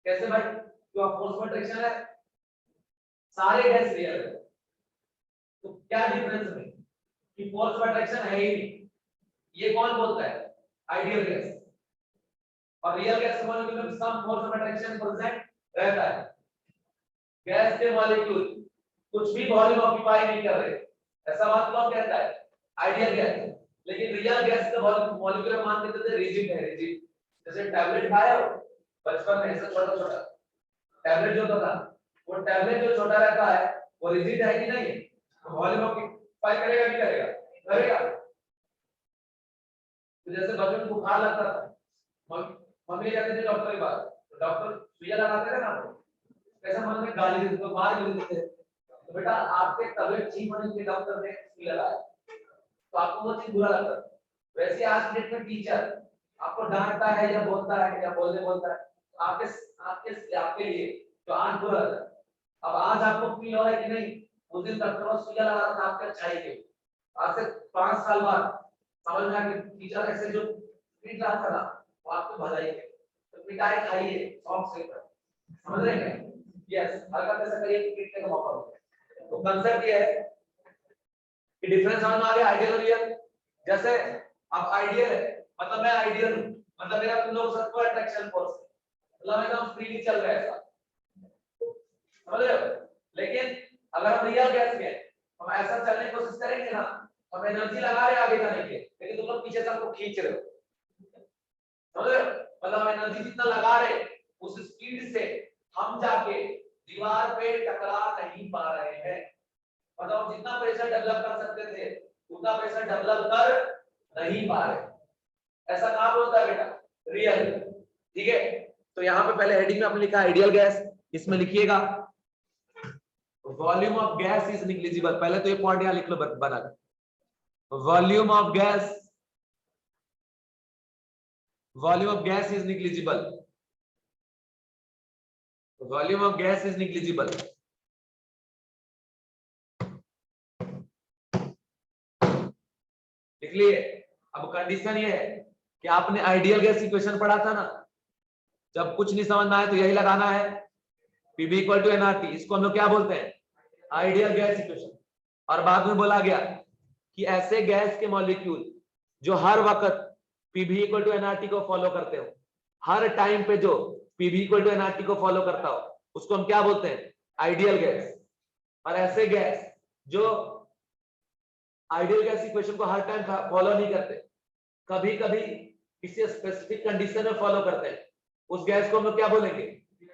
कैसे भाई? जो फोर्स ऑफ अट्रैक्शन है सारे गैस रियल है, तो क्या डिफरेंस है कि फोर्स ऑफ अट्रैक्शन है ही नहीं, ये कौन बोलता है? Ideal gas. और रियल गैस के मॉलिक्यूल में some force of attraction present रहता है, गैस के मॉलिक्यूल कुछ भी वॉल्यूम ऑक्यूपाई नहीं कर रहे, ऐसा बात कौन कहता है? Ideal gas. लेकिन रियल गैस का मॉलिक्यूल हम मान लेते थे रिजिड है, रिजिड, जैसे टैबलेट खाया हो बचपन में ऐसा छोटा छोटा टैबलेट जो होता था, वो टैबलेट जो छोटा रहता है वो रिजिड है कि नहीं? वॉल्यूम ऑक्यूपाई करेगा नहीं करेगा? करेगा। तो जैसे बचपन में बुखार लगता था, मम्मी हम ले जाते थे डॉक्टर के पास, तो डॉक्टर सुइया लगाते थे ना, कैसा मन में गाली देते थे, मार भी देते थे। तो बेटा आपके तबीयत ठीक होने के लिए डॉक्टर ने सुइया लगाया, तो आपको वो चीज बुरा लगता है। वैसे आज डेट में टीचर आपको डांटता है या बोलता है या बोलता है, तो आपके लिए तो आज बुरा लगता है। अब आज आपको फील हो रहा है कि नहीं उस दिन डॉक्टर ने सुइया लगाया था आपके अच्छाई के, आज से 5 साल बाद समझ में आया कि टीचर ऐसे जो पीट रहा था ना वो आपको भलाई है, तो पिटाई खाइए शौक से, समझ रहे हैं? यस, हल्का ऐसा करिए कि पीटने का मौका मिले। तो कंसेप्ट ये है कि डिफरेंस समझ में आ गया आइडियल और रियल। जैसे अब आइडियल है मतलब मैं आइडियल हूं, मतलब मेरा तुम लोग सबको अट्रैक्शन फोर्स है, मतलब एकदम फ्रीली चल रहा है ऐसा, समझ रहे हो? लेकिन अगर हम रियल गैस के हम ऐसा चलने की कोशिश करेंगे ना, हम एनर्जी लगा रहे हैं आगे जाने के, लेकिन तुम लोग पीछे से हमको खींच रहे हो, समझ रहे हो? मतलब एनर्जी जितना लगा रहे उस स्पीड से हम जाके दीवार पे टकरा नहीं पा रहे हैं, मतलब जितना प्रेशर डेवलप कर सकते थे उतना प्रेशर डेवलप कर नहीं पा रहे। ऐसा काम होता है बेटा रियल, ठीक है? तो यहाँ पे पहले हेडिंग में आपने लिखा आइडियल गैस, इसमें लिखिएगा volume of gas is negligible. पहले तो ये पॉइंट यहाँ लिख लो बना, volume of gas is negligible, volume of gas is negligible। लिख लिए। अब कंडीशन ये है कि आपने आइडियल गैस इक्वेशन पढ़ा था ना, जब कुछ नहीं समझ में आए तो यही लगाना है Pv इक्वल टू nRT, इसको हम लोग क्या बोलते हैं आइडियल गैस इक्वेशन। और बाद में बोला गया कि ऐसे गैस के मॉलिक्यूल जो हर वक्त Pv इक्वल टू nRT को फॉलो करते हो, हर टाइम पे जो Pv इक्वल टू nRT को फॉलो करता हो उसको हम क्या बोलते हैं आइडियल गैस। और ऐसे गैस जो आइडियल गैस इक्वेशन को हर टाइम फॉलो नहीं करते, कभी कभी किसी स्पेसिफिक कंडीशन में फॉलो करते हैं, उस गैस को हम लोग क्या बोलेंगे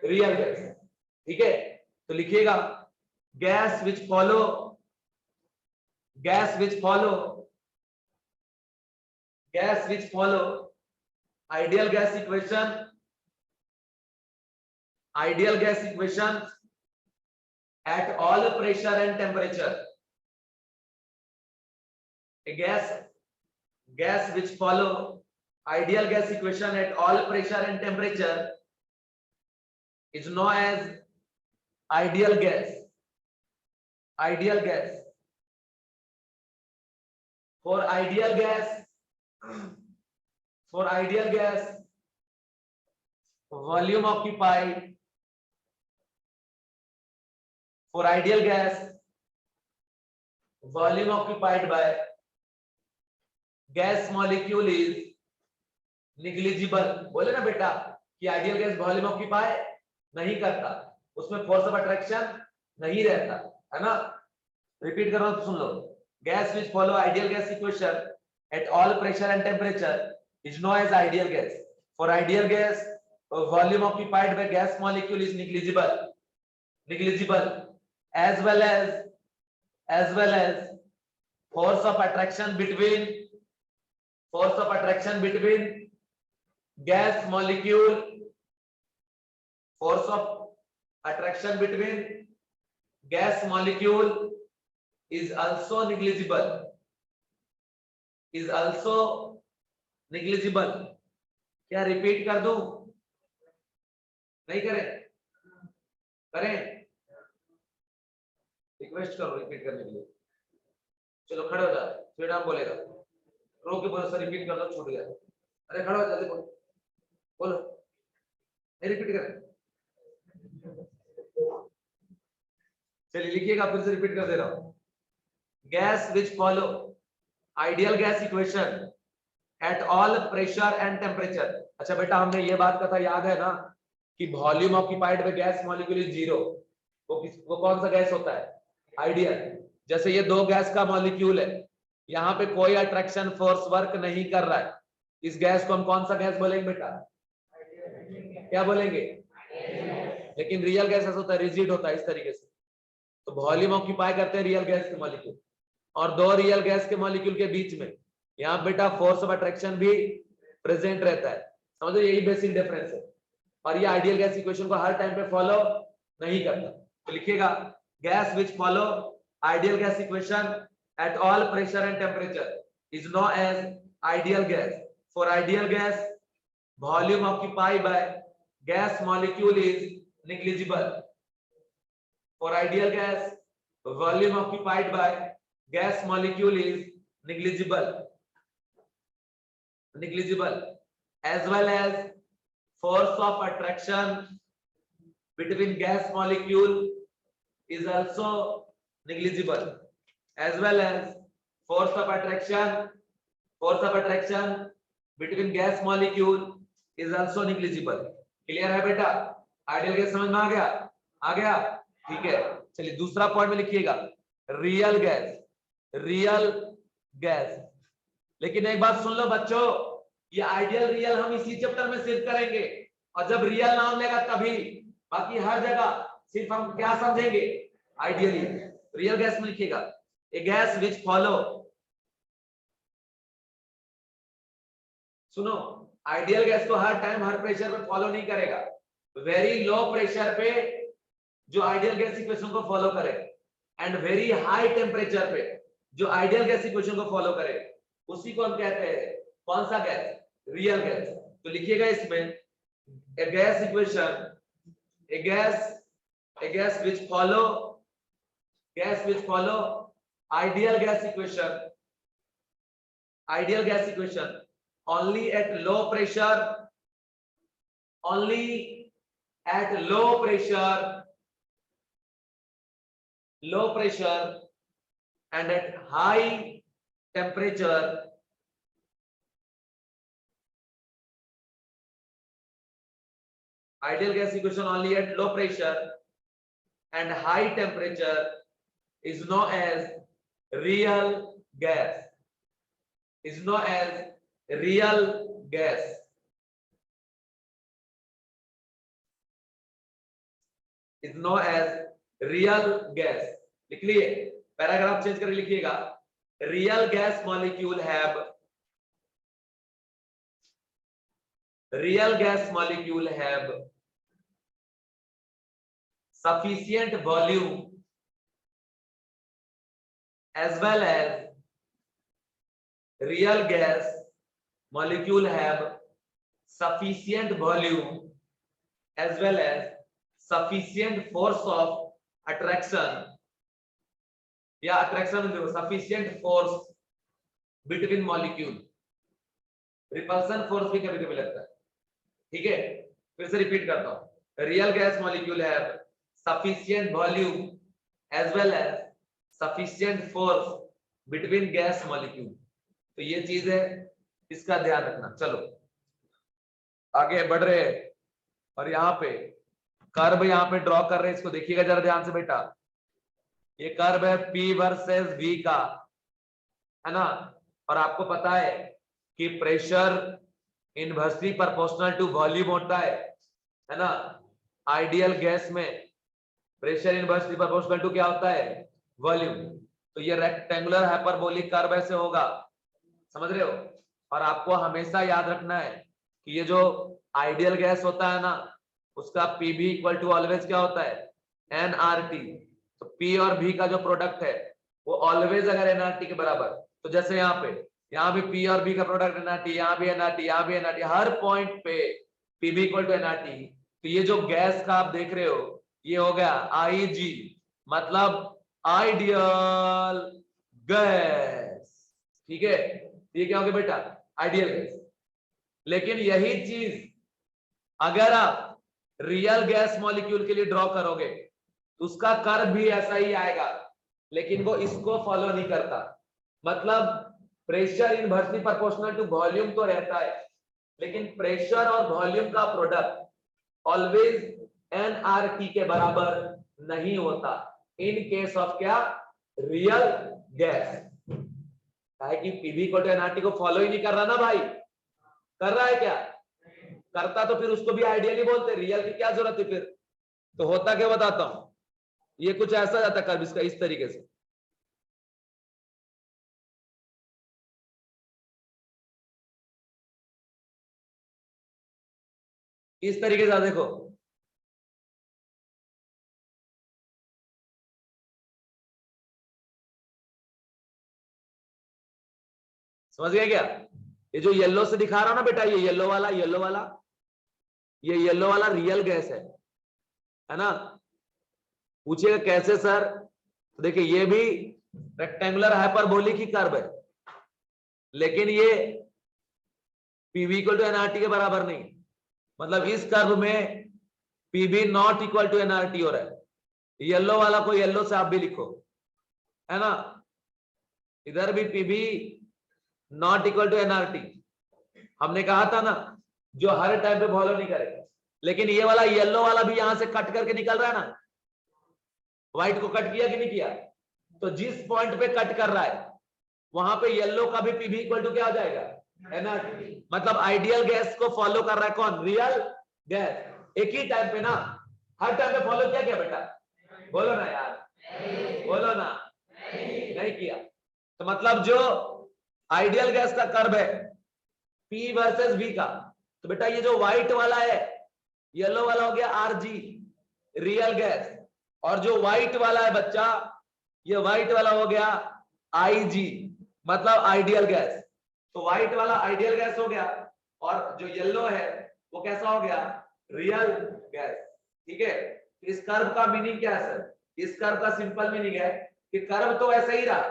रियल गैस, ठीक है? तो लिखिएगा gas which follow ideal gas equation at all pressure and temperature, a gas which follow ideal gas equation at all pressure and temperature is known as ideal gas। For ideal gas volume occupied by gas molecule is negligible। बोले ना बेटा कि आइडियल गैस वॉल्यूम ऑक्यूपाई नहीं करता, उसमें फोर्स ऑफ अट्रैक्शन नहीं रहता, है ना? रिपीट कर रहा हूं तो सुन लो, gas which follow ideal gas equation at all pressure and temperature is known as ideal gas. For ideal gas volume occupied by gas molecule is negligible as well as force of attraction between gas molecule, force of attraction between gas molecule is also negligible। क्या रिपीट कर दूं? नहीं करें? रिक्वेस्ट करो रिपीट करने के लिए। चलो खड़े हो जाओ, फिर हम बोलेगा रो के बोलो सर रिपीट कर दो, छूट गया। अरे खड़े हो जल्दी बोलो नहीं रिपीट करें। चलिए लिखिएगा, फिर से रिपीट कर दे रहा हूं। Gas which follow ideal gas equation at all pressure and temperature. अच्छा बेटा हमने ये बात कहा था, याद है ना कि volume occupied by gas molecule is 0। वो कौन सा गैस होता है आइडियल। जैसे ये दो गैस का मॉलिक्यूल है, यहाँ पे कोई अट्रैक्शन फोर्स वर्क नहीं कर रहा है, इस गैस को हम कौन सा गैस बोलेंगे बेटा? क्या बोलेंगे? लेकिन रियल गैस ऐसा होता है रिजिड होता है इस तरीके से, तो वॉल्यूम ऑक्यूपाई करते हैं रियल गैस के मॉलिक्यूल, और दो रियल गैस के मॉलिक्यूल के बीच में यहाँ बेटा फोर्स ऑफ अट्रैक्शन भी प्रेजेंट रहता है। समझो यही बेसिक डिफरेंस है। और ये आइडियल गैस इक्वेशन को हर टाइम पे फॉलो नहीं करता। तो लिखिएगा gas which follow ideal gas equation at all pressure and temperature is known as ideal gas. For ideal gas volume occupied by gas molecule is negligible. For ideal gas, volume occupied by gas molecule is negligible, as well as force of attraction between gas molecule is also negligible, as well as force of attraction between gas molecule is also negligible. Clear है बेटा? आइडियल गैस समझ में आ गया? ठीक है, चलिए दूसरा पॉइंट में लिखिएगा रियल गैस। लेकिन एक बात सुन लो बच्चों, ये आइडियल रियल हम इसी चैप्टर में सिर्फ करेंगे, और जब रियल नाम लेगा तभी। बाकी हर जगह सिर्फ हम क्या समझेंगे? आइडियली। रियल गैस में लिखिएगा ए गैस विच फॉलो, सुनो, आइडियल गैस को हर टाइम हर प्रेशर पे फॉलो नहीं करेगा। वेरी लो प्रेशर पे जो आइडियल गैस इक्वेशन को फॉलो करे, एंड वेरी हाई टेम्परेचर पे जो आइडियल गैस इक्वेशन को फॉलो करे, उसी को हम कहते हैं कौन सा गैस? Real gas. तो लिखिएगा इसमें a gas equation, a gas which follow ideal gas equation only at low pressure and at high temperature. Ideal gas equation only at low pressure and high temperature is known as real gas. लिख लिए, पैराग्राफ चेंज करके लिखिएगा real gas molecule have sufficient volume as well as real gas molecule have sufficient volume as well as sufficient force of attraction, या attraction sufficient force between molecule, repulsion force भी कभी कभी लगता है। ठीक है, फिर से रिपीट करता हूं, real gas molecule have sufficient volume as well as sufficient force between gas molecule। तो ये चीज है, इसका ध्यान रखना। चलो आगे बढ़ रहे हैं, और यहाँ पे कर्व यहाँ पे ड्रॉ कर रहे हैं, इसको देखिएगा जरा ध्यान से बेटा। ये कर्व है P वर्सेस V का, है ना? और आपको पता है कि pressure inversely proportional to volume होता है ना? आइडियल गैस में प्रेशर इनवर्सली प्रोपोर्शनल टू क्या होता है? वॉल्यूम। तो ये रेक्टेंगुलर हाइपरबोलिक कर्व ऐसे होगा, समझ रहे हो? और आपको हमेशा याद रखना है कि ये जो आइडियल गैस होता है ना, उसका PV इक्वल टू ऑलवेज क्या होता है? nRT। तो P और V का जो प्रोडक्ट है वो ऑलवेज अगर nRT के बराबर, तो जैसे यहाँ भी P और V का प्रोडक्ट nRT, यहाँ भी nRT, यहाँ भी nRT, हर पॉइंट पे PV इक्वल टू nRT। तो ये जो गैस का आप देख रहे हो, ये हो गया IG, मतलब आइडियल गैस। ठीक है, ये क्या हो गया बेटा? Ideal gas. लेकिन यही चीज अगर आप रियल गैस मॉलिक्यूल के लिए ड्रॉ करोगे तो उसका कर्व भी ऐसा ही आएगा, लेकिन वो इसको फॉलो नहीं करता। मतलब pressure inversely proportional to volume तो रहता है, लेकिन प्रेशर और वॉल्यूम का प्रोडक्ट ऑलवेज nRT के बराबर नहीं होता इन केस ऑफ क्या? Real gas. है कि PV को nRT को फॉलो ही नहीं कर रहा ना भाई, कर रहा है क्या? करता तो फिर उसको भी आइडियली बोलते, रियल की क्या जरूरत है फिर? तो होता क्या बताता हूं, ये कुछ ऐसा जाता कर्व इसका इस तरीके से, इस तरीके से देखो, समझ गए क्या? ये जो येलो से दिखा रहा हूं ना बेटा, ये येलो वाला ये येलो वाला रियल गैस है ना? पूछिएगा कैसे सर? तो देखिए ये भी रेक्टेंगुलर हाइपरबोलिक ही कर्व है, लेकिन ये पीवी इक्वल टू एनआरटी के बराबर नहीं। मतलब इस कर्व में PV not equal to NRT हो रहा है। येलो वाला को येलो से आप भी लिखो, है ना? इधर भी PV not equal to NRT. हमने कहा था ना, जो हर टाइम पे फॉलो नहीं करेगा। लेकिन ये वाला येलो वाला भी यहां से कट करके निकल रहा है ना, व्हाइट को कट किया कि नहीं किया? तो जिस पॉइंट पे कट कर रहा है वहां पे येलो का भी पीवी इक्वल टू क्या हो जाएगा? एनआरटी। मतलब आइडियल गैस को फॉलो कर रहा है कौन? Real gas. एक ही टाइम पे ना, हर टाइम पे फॉलो किया क्या बेटा? बोलो ना यार, बोलो ना। नहीं किया। तो मतलब जो आइडियल गैस का कर्व है P वर्सेस V का, तो बेटा ये जो व्हाइट वाला है, येलो वाला हो गया आरजी रियल गैस, और जो व्हाइट वाला है बच्चा, ये व्हाइट वाला हो गया आईजी मतलब आइडियल गैस। तो व्हाइट वाला आइडियल गैस हो गया, और जो येलो है वो कैसा हो गया? Real gas. ठीक है? इस कर्व का मीनिंग क्या है सर? इस कर्व का सिंपल मीनिंग है कि कर्व तो ऐसा ही रहा,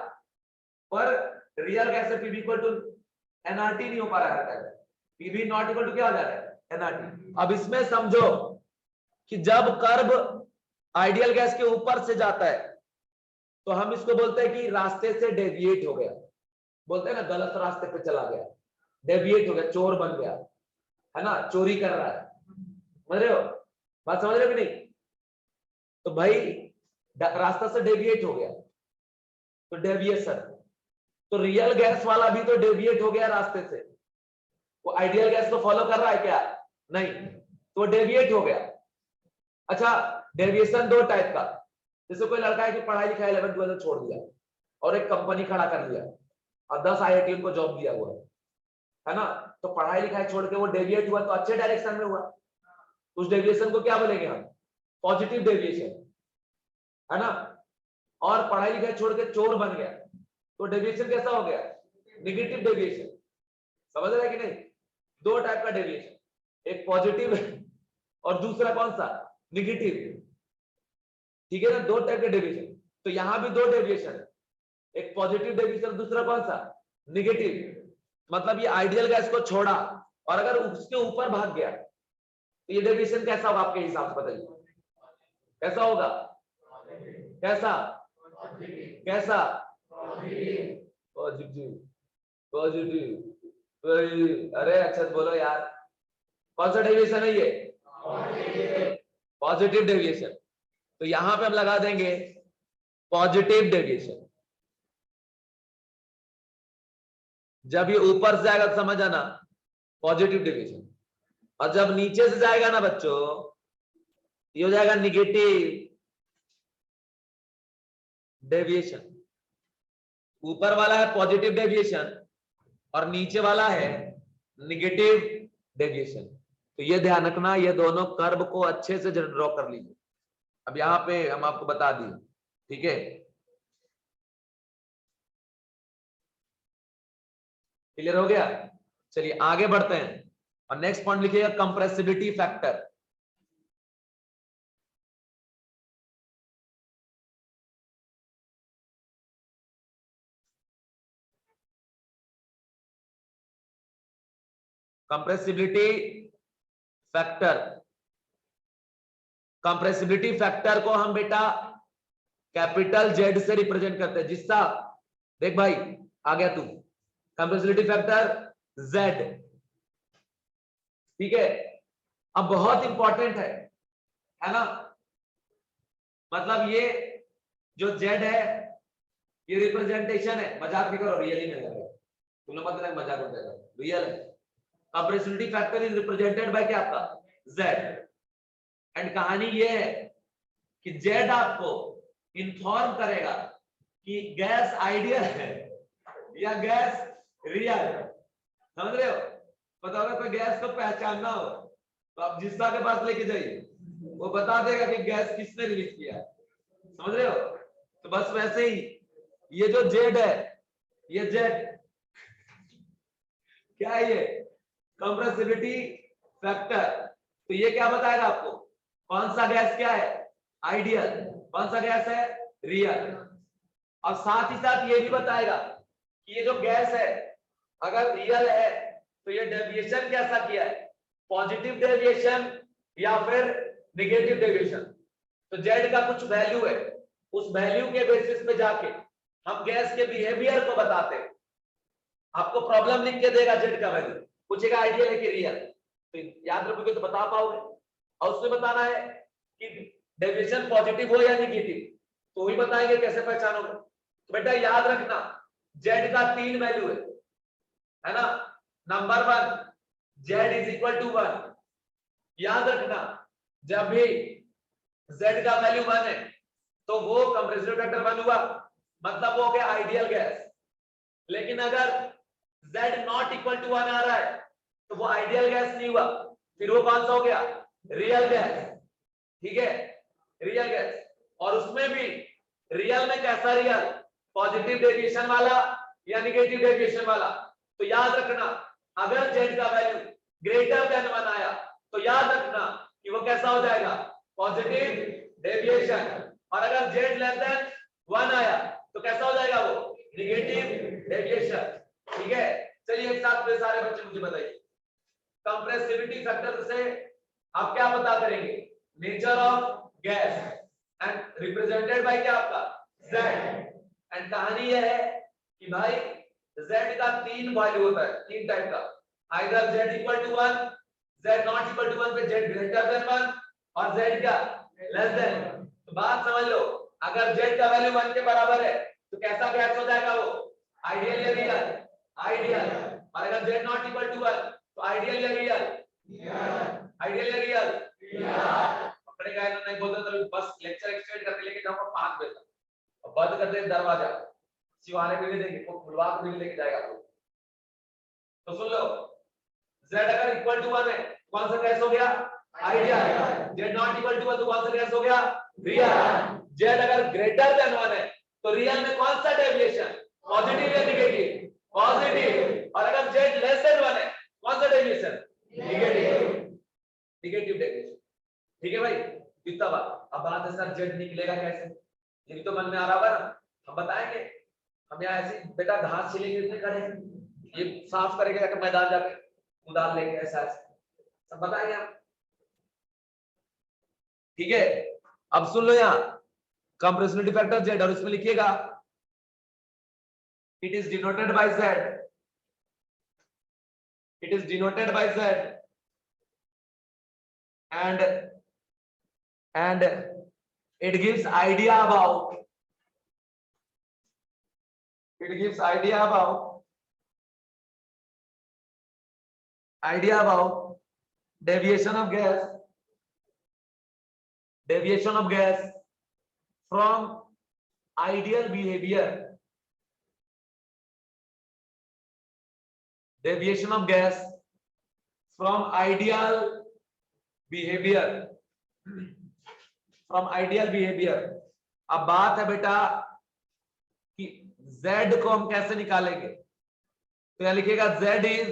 पर रियल गैस से पीवी इक्वल टू एनआरटी नहीं हो पा रहा है। पीवी नॉट इक्वल टू क्या हो जा रहा है? एनआरटी। अब इसमें समझो कि जब कर्व आइडियल गैस के ऊपर से जाता है तो हम इसको बोलते हैं कि रास्ते से डेविएट हो गया। बोलते हैं ना, गलत रास्ते पे चला गया, डेविएट हो गया, चोर बन गया, है ना? चोरी कर रहा है। समझ रहे हो? बात समझ रहे हो कि नहीं? तो भाई रास्ता से डेविएट हो गया, तो डेविएशन। तो रियल गैस वाला भी तो डेविएट हो गया रास्ते से। वो आइडियल गैस को फॉलो कर रहा है क्या? नहीं, तो डेविएट हो गया। अच्छा, डेविएशन दो टाइप का। जैसे कोई लड़का है कि पढ़ाई लिखाई 11th 12th छोड़ दिया और एक कंपनी खड़ा कर लिया और 10 IIT को जॉब दिया हुआ है ना? तो पढ़ाई लिखाई छोड़ के वो डेविएट हुआ, तो अच्छे डायरेक्शन में हुआ। उस डेविएशन को क्या बोलेंगे हम? पॉजिटिव डेविएशन, है ना? और पढ़ाई लिखाई छोड़ के चोर बन गया, तो डेविएशन कैसा हो गया? Negative deviation. समझ रहे हैं कि नहीं? दो टाइप का डेविएशन, एक पॉजिटिव और दूसरा कौन सा? नेगेटिव। ठीक है ना? दो टाइप के डेविएशन। तो यहां भी दो डेविएशन है, एक पॉजिटिव डेविएशन, दूसरा कौन सा? नेगेटिव। मतलब ये आइडियल गैस को छोड़ा और अगर उसके ऊपर भाग गया तो ये डेविएशन कैसा होगा आपके हिसाब से? बताइए कैसा होगा? कैसा? कैसा? पॉजिटिव। पॉजिटिव। अरे अच्छा बोलो यार, कौन सा डेविएशन है ये? Positive deviation. तो यहां पे हम लगा देंगे पॉजिटिव डेविएशन। जब ये ऊपर से जाएगा तो समझ आना पॉजिटिव डेविएशन, और जब नीचे से जाएगा ना बच्चों, ये हो जाएगा निगेटिव डेविएशन। ऊपर वाला है पॉजिटिव डेविएशन और नीचे वाला है निगेटिव डेविएशन। तो ये ध्यान रखना, ये दोनों कर्व को अच्छे से ड्रॉ कर लीजिए। अब यहां पे हम आपको बता दिए। ठीक है, क्लियर हो गया? चलिए आगे बढ़ते हैं और नेक्स्ट पॉइंट लिखिएगा compressibility factor. Compressibility factor. Compressibility factor को हम बेटा कैपिटल जेड से रिप्रेजेंट करते हैं। जिसका देख भाई आ गया तू, कंप्रेसिबिलिटी फैक्टर जेड। ठीक है? अब बहुत इंपॉर्टेंट है ना? मतलब ये जो जेड है ये रिप्रेजेंटेशन है, मजाक नहीं करो, रियली में लगे तुम लोग मत मजाक हो जाएगा, रियल है। Compressibility factor is represented by क्या? आपका जेड। एंड कहानी ये है कि जेड आपको इन्फॉर्म करेगा कि गैस आइडियल है या गैस रियल है। समझ रहे हो? बताओ, कोई गैस को पहचानना हो तो आप जिस्सा के पास लेके जाइए, वो बता देगा कि गैस किसने रिलीज किया है। समझ रहे हो? तो बस वैसे ही ये जो जेड है, ये जेड क्या है, ये कंप्रेसिबिलिटी फैक्टर। तो ये क्या बताएगा आपको, कौन सा गैस क्या है आइडियल, कौन सा गैस है रियल। और साथ ही साथ ये भी बताएगा कि ये जो गैस है अगर रियल है तो ये डेविएशन कैसा किया है, पॉजिटिव डेविएशन या फिर नेगेटिव डेविएशन। तो जेड का कुछ वैल्यू है, उस वैल्यू के बेसिस पे जाके हम गैस के बिहेवियर को बताते हैं। आपको प्रॉब्लम लिख के देगा जेड का वैल्यू, पूछेगा आइडियल है कि रियल, तो याद रखोगे तो बता पाओगे। और उसमें बताना है कि डेविएशन पॉजिटिव हो या नेगेटिव, तो वही बताएंगे कैसे पहचानोगे। तो बेटा याद रखना जेड का 3 वैल्यू है ना। Number 1 Z is equal to 1। याद रखना जब भी जेड का वैल्यू 1 है तो वो कंप्रेसिव फैक्टर 1 हुआ, मतलब वो हो गया आइडियल गैस। लेकिन अगर Z नॉट इक्वल टू 1 आ रहा है तो वो आइडियल गैस नहीं हुआ, फिर वो कौन सा हो गया रियल गैस। ठीक है, रियल गैस। और उसमें भी रियल में कैसा रियल, पॉजिटिव डेविएशन वाला या नेगेटिव डेविएशन वाला। तो याद रखना अगर Z का वैल्यू ग्रेटर देन 1 आया तो याद रखना कि वो कैसा हो जाएगा पॉजिटिव डेविएशन, और अगर Z लेस देन 1 आया तो कैसा हो जाएगा वो नेगेटिव डेविएशन। ठीक है, चलिए एक साथ में सारे बच्चे मुझे बताइए कंप्रेसिबिलिटी फैक्टर से आप क्या पता करेंगे, nature of gas and represented by क्या आपका Z। एंड कहानी यह है कि भाई Z का 3 वैल्यू होता है, 3 टाइप का, either Z equal to 1, Z not equal to 1 पे Z ग्रेटर देन 1 और Z क्या लेस देन। तो बात समझ लो, अगर Z का वैल्यू 1 के बराबर है तो कैसा गैस हो जाएगा वो आइडियल या रियल, आइडियल। और अगर Z नॉट इक्वल टू 1 तो आइडियल या रियल, आइडियल या रियल। अपने का नहीं बोलते तो बस लेक्चर एक्सटेंड करके लेके जाऊंगा 5 बजे तक, और बंद कर दे दरवाजा, सिवाने भी नहीं देंगे, वो खुलवा के भी लेके जाएगा आपको। तो सुन लो, Z अगर इक्वल टू 1 है कौन सा गैस हो गया ideal, Z not equal to 1 तो कौन सा गैस हो गया रियल। Z अगर ग्रेटर देन 1 है तो रियल में कौन सा डेविएशन, पॉजिटिव या नेगेटिव, पॉजिटिव। और अगर Z लेस देन 1 है कौन सा डेविएशन, नेगेटिव, नेगेटिव डेविएशन। ठीक है भाई, इतना बात। अब बात है सर Z निकलेगा कैसे, ये भी तो मन में आ रहा है, हम बताएंगे। हम यहाँ ऐसे बेटा घास छिलेंगे इतने खड़े, ये साफ करेंगे जाकर मैदान जाकर कुदाल लेके, ऐसा सब बताएंगे हम। ठीक है, अब सुन लो यहाँ कंप्रेसिबिलिटी फैक्टर Z, और उसमें लिखिएगा it is denoted by Z, it is denoted by Z and it gives idea about, it gives idea about deviation of gas, deviation of gas from ideal behavior, deviation of gas from ideal behavior, from ideal behavior। अब बात है बेटा कि Z को हम कैसे निकालेंगे, तो यहां लिखिएगा Z इज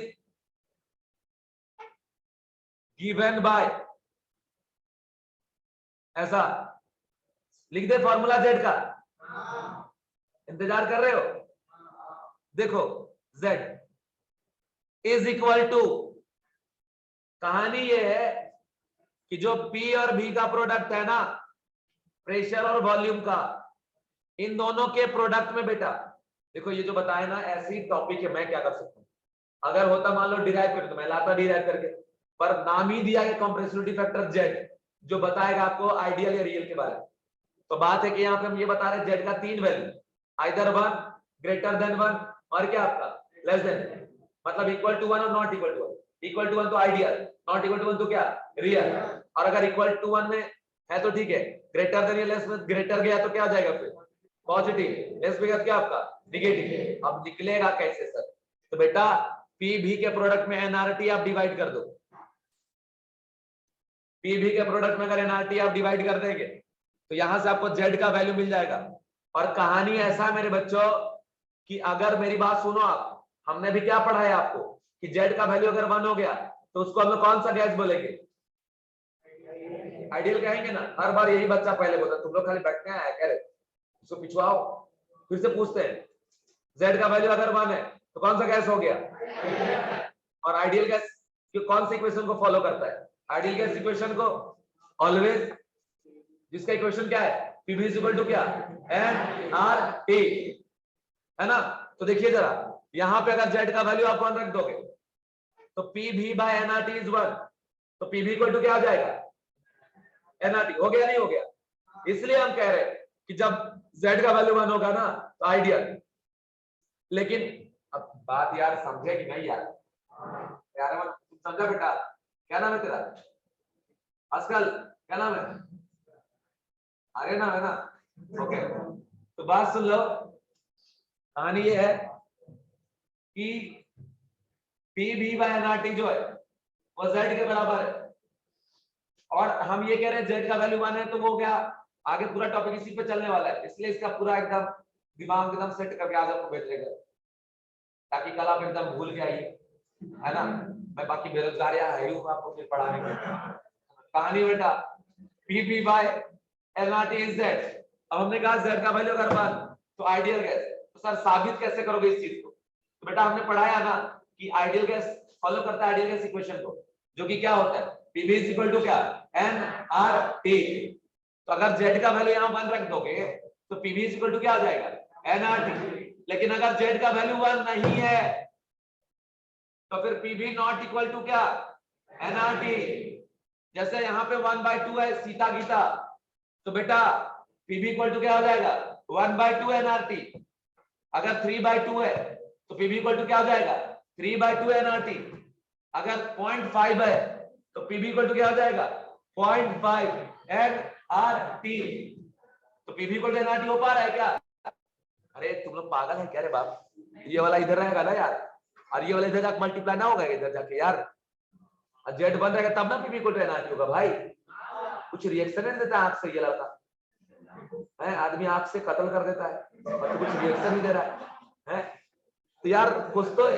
गिवन बाय, ऐसा लिख दे फॉर्मूला Z का। इंतजार कर रहे हो, देखो Z इज इक्वल टू, कहानी ये है कि जो P और V का प्रोडक्ट है ना, प्रेशर और वॉल्यूम का, इन दोनों के प्रोडक्ट में बेटा देखो ये जो बताए ना ऐसी टॉपिक है, मैं क्या कर सकता हूँ, अगर होता मान लो डिराइव कर तो मैं लाता डिराइव करके, पर नाम ही दिया है कंप्रेसिबिलिटी फैक्टर Z, जो बताएगा आपको आइडियल या रियल के बारे में। तो बात है कि यहाँ पे हम ये बता रहे हैं Z का 3 वैल्यू, आइदर 1 ग्रेटर देन 1 और क्या आपका लेस देन, मतलब इक्वल टू 1 और not equal to 1। Equal to 1 तो आइडियल, नॉट इक्वल टू 1 तो क्या रियल। और अगर इक्वल टू 1 में है तो ठीक है, ग्रेटर देन या लेस में ग्रेटर गया तो क्या आ जाएगा फिर पॉजिटिव, लेस गया क्या आपका नेगेटिव। अब निकलेगा कैसे सर, तो बेटा P V के प्रोडक्ट में एनआरटी आप डिवाइड कर दो, पी भी के प्रोडक्ट में अगर एनआरटी आप डिवाइड कर देंगे तो यहां से आपको जेड का वैल्यू मिल जाएगा। और कहानी ऐसा है मेरे बच्चों कि अगर मेरी बात सुनो आप, हमने भी क्या पढ़ा है आपको कि जेड का वैल्यू अगर 1 हो गया तो उसको हम लोग कौन सा गैस बोलेंगे? आइडियल कहेंगे ना। हर बार यही बच्चा पहले बोलता है, तुम लोग खाली बैठते हैं कह रहे उसको पिछवाओ, फिर से पूछते हैं जेड का वैल्यू अगर 1 है तो कौन सा गैस हो गया? और आइडियल गैस कौन सी इक्वेशन को फॉलो करता है? आइडियल गैस इक्वेशन को ऑलवेज, जिसका इक्वेशन क्या है? पीवी इज इक्वल टू क्या? एन आर टी, है ना। तो देखिए जरा यहां पे अगर जेड का वैल्यू आप 1 रख दोगे तो पी भी बाय एनआरटी इज 1, तो पी भी इक्वल टू क्या आ जाएगा? एनआरटी। हो गया नहीं हो गया? इसलिए हम कह रहे हैं कि जब जेड का वैल्यू 1 होगा ना तो आइडियल। लेकिन अब बात यार समझे कि नहीं यार? यार समझा बेटा? क्या नाम है तेरा? आजकल क्या नाम है? आर्य नाम है ना? ओके, तो बात सुन लो। कहानी ये है कि पी भी बाय एनआरटी जो है वो जेड के बराबर है, और हम ये कह रहे हैं जेड का वैल्यू 1 है तो वो हो गया। आगे पूरा टॉपिक इसी पे चलने वाला है, इसलिए इसका पूरा एकदम दिमाग एकदम सेट करके आज आपको भेज देगा ताकि कल आप एकदम भूल के आइए, है ना। मैं बाकी बेरोजगार यहाँ है हूँ आपको फिर पढ़ाने के। कहानी बेटा P V by N R T is Z. अब हमने कहा जेड का वैल्यू अगर 1 तो आइडियल गैस, तो सर साबित कैसे करोगे इस चीज को? तो बेटा हमने पढ़ाया ना कि आइडियल गैस फॉलो करता है आइडियल गैस इक्वेशन को, जो कि क्या होता है? पीवी इज इक्वल टू क्या? N R T. तो अगर जेड का वैल्यू यहाँ 1 रख दोगे तो पीवी इज इक्वल टू क्या हो जाएगा? N R T. लेकिन अगर जेड का वैल्यू 1 नहीं है तो फिर पीवी नॉट इक्वल टू क्या? N R T. जैसे यहाँ पे 1/2 है सीता गीता, तो बेटा पीवी इक्वल टू क्या हो जाएगा? 1/2 एनआरटी। अगर 3/2 है तो पीवी इक्वल टू क्या हो जाएगा? 3/2 एनआरटी। अगर 0.5 है तो पीवी इक्वल टू क्या हो जाएगा? 0.5 एनआरटी। तो पीवी इक्वल टू एनआरटी हो पा रहा है क्या? अरे तुम लोग पागल है क्या रे बाप? ये वाला इधर रहेगा ना यार, और ये वाला इधर जाके मल्टीप्लाई ना होगा इधर जाके यार, जेड बन रहेगा तब ना पीवी इक्वल टू एनआरटी होगा भाई। कुछ रिएक्शन नहीं देता आंख से ये लड़का है, आदमी आंख से कत्ल कर देता है और तो कुछ रिएक्शन नहीं दे रहा है। तो यार कुछ तो